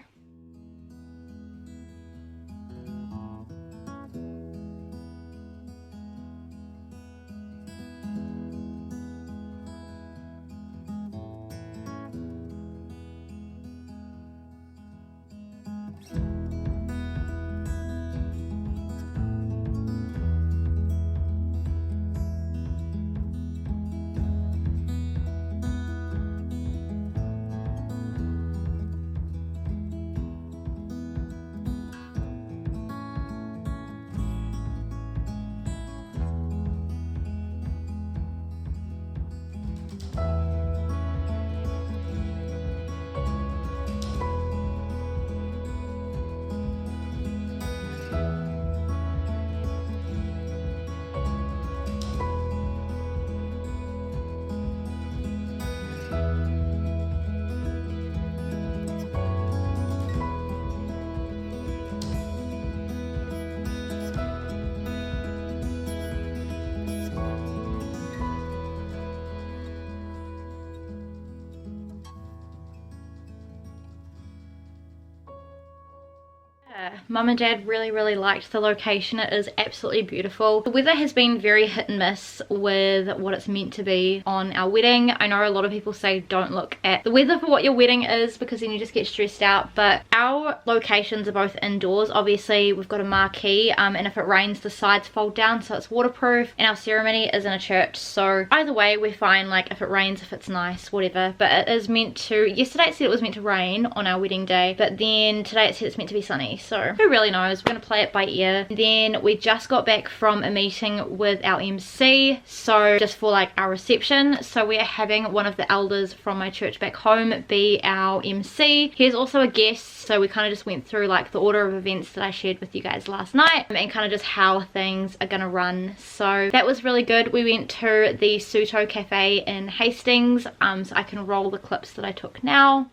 Mum and Dad really liked the location. It is absolutely beautiful. The weather has been very hit and miss with what it's meant to be on our wedding. I know a lot of people say don't look at the weather for what your wedding is, because then you just get stressed out, but our locations are both indoors. Obviously we've got a marquee, and if it rains the sides fold down so it's waterproof, and our ceremony is in a church, so either way we're fine. Like if it rains, if it's nice, whatever. But it is meant to, yesterday it said it was meant to rain on our wedding day, but then today it said it's meant to be sunny, so who really knows. We're gonna play it by ear. Then we just got back from a meeting with our MC, so just for like our reception. So we are having one of the elders from my church back home be our MC. He's also a guest, so we kind of just went through like the order of events that I shared with you guys last night, and kind of just how things are gonna run. So that was really good. We went to the Suto Cafe in Hastings, so I can roll the clips that I took now.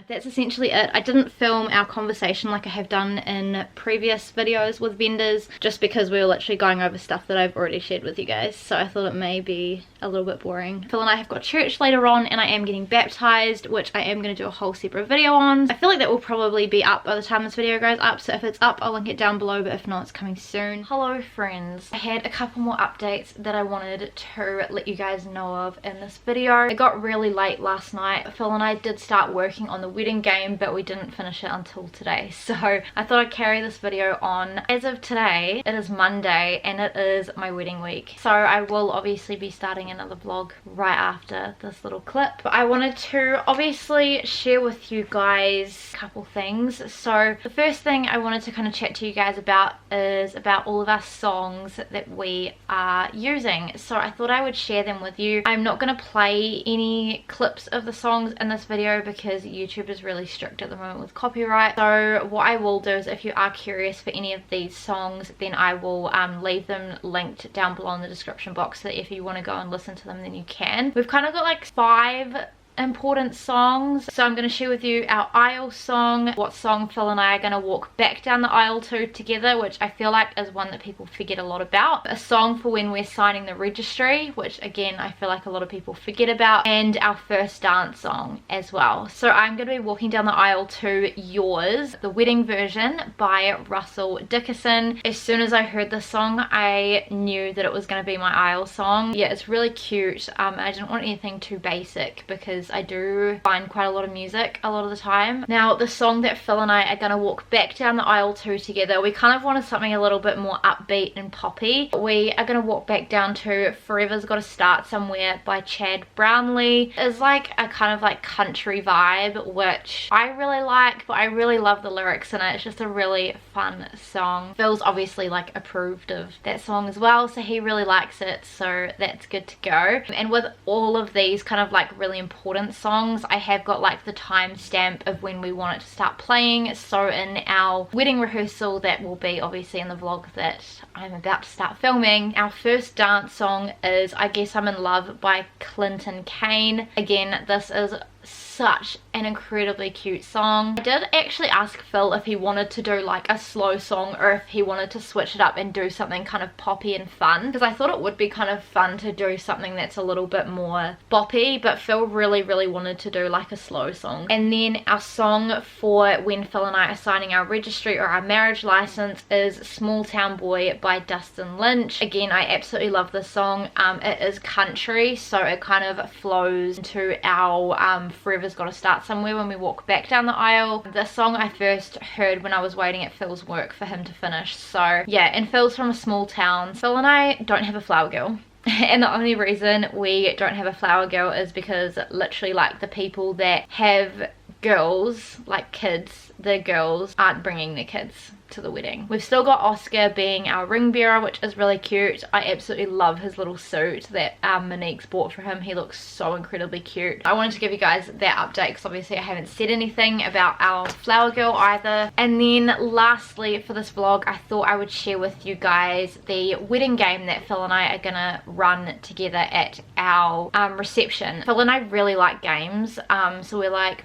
That's essentially it. I didn't film our conversation like I have done in previous videos with vendors, just because we were literally going over stuff that I've already shared with you guys, so I thought it may be a little bit boring. Phil and I have got church later on, and I am getting baptized, which I am going to do a whole separate video on. I feel like that will probably be up by the time this video goes up, so if it's up I'll link it down below, but if not, it's coming soon. Hello friends, I had a couple more updates that I wanted to let you guys know of in this video. It got really late last night. Phil and I did start working on the wedding game, but we didn't finish it until today, so I thought I'd carry this video on. As of today, it is Monday and it is my wedding week, so I will obviously be starting another vlog right after this little clip. But I wanted to obviously share with you guys a couple things. So the first thing I wanted to kind of chat to you guys about is about all of our songs that we are using. So I thought I would share them with you. I'm not going to play any clips of the songs in this video because YouTube is really strict at the moment with copyright. So what I will do is, if you are curious for any of these songs, then I will leave them linked down below in the description box, so that if you want to go and listen to them, then you can. We've kind of got like 5 important songs, so I'm going to share with you our aisle song, what song Phil and I are going to walk back down the aisle to together, which I feel like is one that people forget a lot about, a song for when we're signing the registry, which again I feel like a lot of people forget about, and our first dance song as well. So I'm going to be walking down the aisle to Yours, the wedding version by Russell Dickerson. As soon as I heard this song, I knew that it was going to be my aisle song. Yeah, it's really cute. I didn't want anything too basic because because I do find quite a lot of music a lot of the time. Now the song that Phil and I are going to walk back down the aisle to together, we kind of wanted something a little bit more upbeat and poppy. We are going to walk back down to Forever's Gotta Start Somewhere by Chad Brownlee. It's like a kind of like country vibe, which I really like, but I really love the lyrics in it. It's just a really fun song. Phil's obviously like approved of that song as well, so he really likes it, so that's good to go. And with all of these kind of like really important songs, I have got like the timestamp of when we want it to start playing. So in our wedding rehearsal, that will be obviously in the vlog that I'm about to start filming, our first dance song is I Guess I'm in Love by Clinton Kane. Again, this is such an incredibly cute song. I did actually ask Phil if he wanted to do like a slow song or if he wanted to switch it up and do something kind of poppy and fun, because I thought it would be kind of fun to do something that's a little bit more boppy, but Phil really wanted to do like a slow song. And then our song for when Phil and I are signing our registry or our marriage license is Small Town Boy by Dustin Lynch. Again, I absolutely love this song. It is country, so it kind of flows into our Forever's Gotta Start Somewhere when we walk back down the aisle. This song I first heard when I was waiting at Phil's work for him to finish. So yeah, and Phil's from a small town. Phil and I don't have a flower girl. And the only reason we don't have a flower girl is because literally like the people that have girls, like kids, the girls aren't bringing their kids to the wedding. We've still got Oscar being our ring bearer, which is really cute. I absolutely love his little suit that Monique's bought for him. He looks so incredibly cute. I wanted to give you guys that update because obviously I haven't said anything about our flower girl either. And then lastly for this vlog, I thought I would share with you guys the wedding game that Phil and I are gonna run together at our reception. Phil and I really like games, so we're like,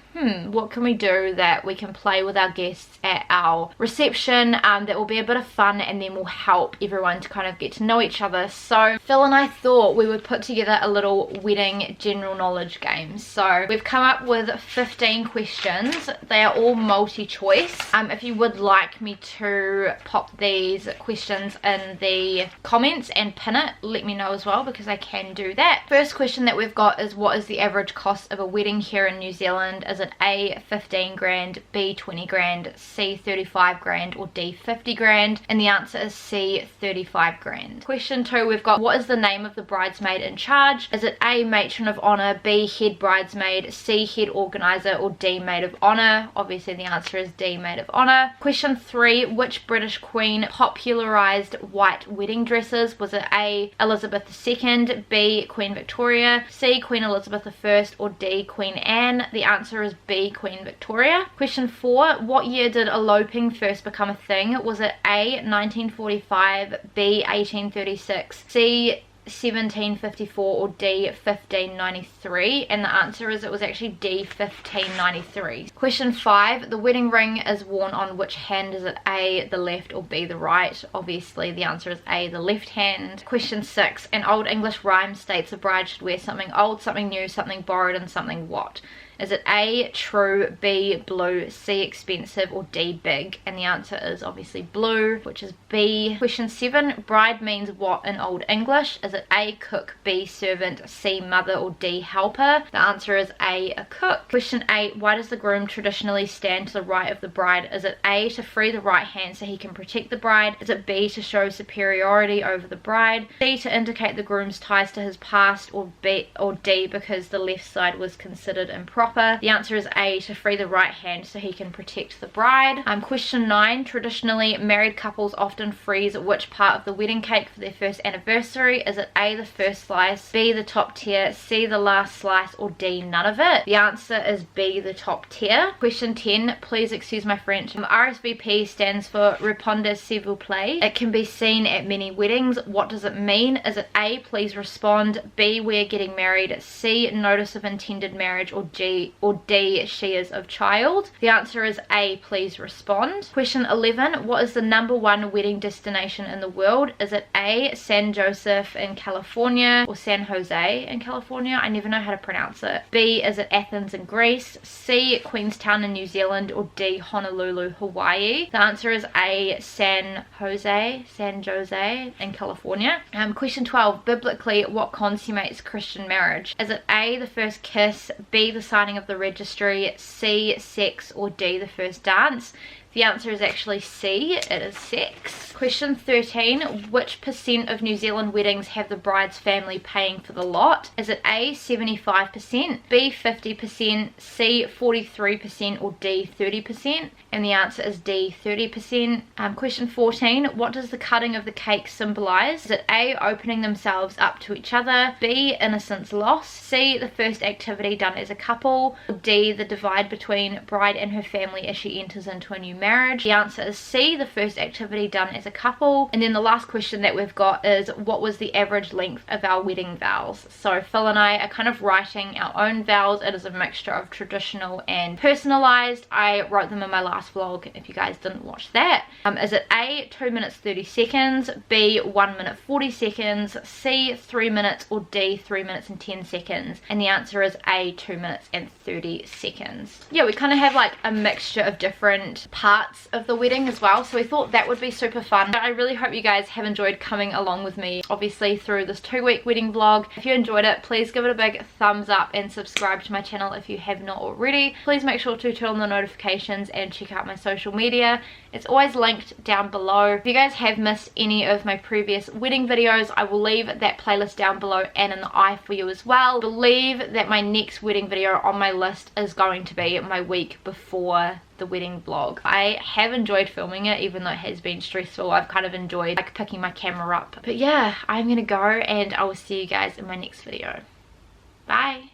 what can we do that we can play with our guests at our reception that will be a bit of fun, and then will help everyone to kind of get to know each other. So Phil and I thought we would put together a little wedding general knowledge game. So we've come up with 15 questions. They are all multi-choice. If you would like me to pop these questions in the comments and pin it, let me know as well, because I can do that. First question that we've got is, what is the average cost of a wedding here in New Zealand? Is it A, 15 grand, B, 20 grand, C, 35 grand, or D, 50 grand? And the answer is C, 35 grand. Question 2, we've got, what is the name of the bridesmaid in charge? Is it A, matron of honour, B, head bridesmaid, C, head organiser, or D, maid of honour? Obviously the answer is D, maid of honour. Question 3, which British queen popularised white wedding dresses? Was it A, Elizabeth II, B, Queen Victoria, C, Queen Elizabeth I, or D, Queen Anne? The answer is B, Queen Victoria. Question 4, what year did eloping first become a thing? Was it A, 1945, B, 1836, C, 1754, or D, 1593? And the answer is, it was actually D, 1593. Question 5, the wedding ring is worn on which hand? Is it A, the left, or B, the right? Obviously the answer is A, the left hand. Question 6, an old English rhyme states a bride should wear something old, something new, something borrowed, and something what? Is it A, true, B, blue, C, expensive, or D, big? And the answer is obviously blue, which is B. Question 7, bride means what in Old English? Is it A, cook, B, servant, C, mother, or D, helper? The answer is A, a cook. Question 8, why does the groom traditionally stand to the right of the bride? Is it A, to free the right hand so he can protect the bride? Is it B, to show superiority over the bride? C, to indicate the groom's ties to his past, or B, or D, because the left side was considered improper? The answer is A, to free the right hand so he can protect the bride. Question 9, traditionally married couples often freeze which part of the wedding cake for their first anniversary? Is it A, the first slice, B, the top tier, C, the last slice, or D, none of it? The answer is B, the top tier. Question 10, please excuse my French. RSVP stands for Répondez s'il vous plaît. It can be seen at many weddings. What does it mean? Is it A, please respond, B, we're getting married, C, notice of intended marriage, or G, or D, she is of child? The answer is A, please respond. Question 11, what is the #1 wedding destination in the world? Is it A, San Josef in California, or San Jose in California? I never know how to pronounce it. B, is it Athens in Greece? C, Queenstown in New Zealand, or D, Honolulu, Hawaii? The answer is A, San Jose in California. Question 12, biblically, what consummates Christian marriage? Is it A, the first kiss, B, the signing of the registry, C, sex, or D, the first dance? The answer is actually C, it is sex. Question 13, which percent of New Zealand weddings have the bride's family paying for the lot? Is it A, 75%, B, 50%, C, 43%, or D, 30%? And the answer is D, 30%. Question 14, what does the cutting of the cake symbolize? Is it A, opening themselves up to each other, B, innocence lost, C, the first activity done as a couple, or D, the divide between bride and her family as she enters into a new marriage? The answer is C, the first activity done as a couple. And then the last question that we've got is, what was the average length of our wedding vows? So Phil and I are kind of writing our own vows. It is a mixture of traditional and personalized. I wrote them in my last vlog if you guys didn't watch that. Is it A, 2 minutes 30 seconds, B, 1 minute 40 seconds, C, 3 minutes, or D, 3 minutes and 10 seconds? And the answer is A, 2 minutes and 30 seconds. Yeah, we kind of have like a mixture of different parts of the wedding as well, so we thought that would be super fun. I really hope you guys have enjoyed coming along with me obviously through this 2-week wedding vlog. If you enjoyed it, please give it a big thumbs up and subscribe to my channel if you have not already. Please make sure to turn on the notifications and check out my social media. It's always linked down below. If you guys have missed any of my previous wedding videos, I will leave that playlist down below and in the eye for you as well. I believe that my next wedding video on my list is going to be my week before the wedding vlog. I have enjoyed filming it, even though it has been stressful. I've kind of enjoyed like picking my camera up. But yeah, I'm gonna go and I will see you guys in my next video. Bye.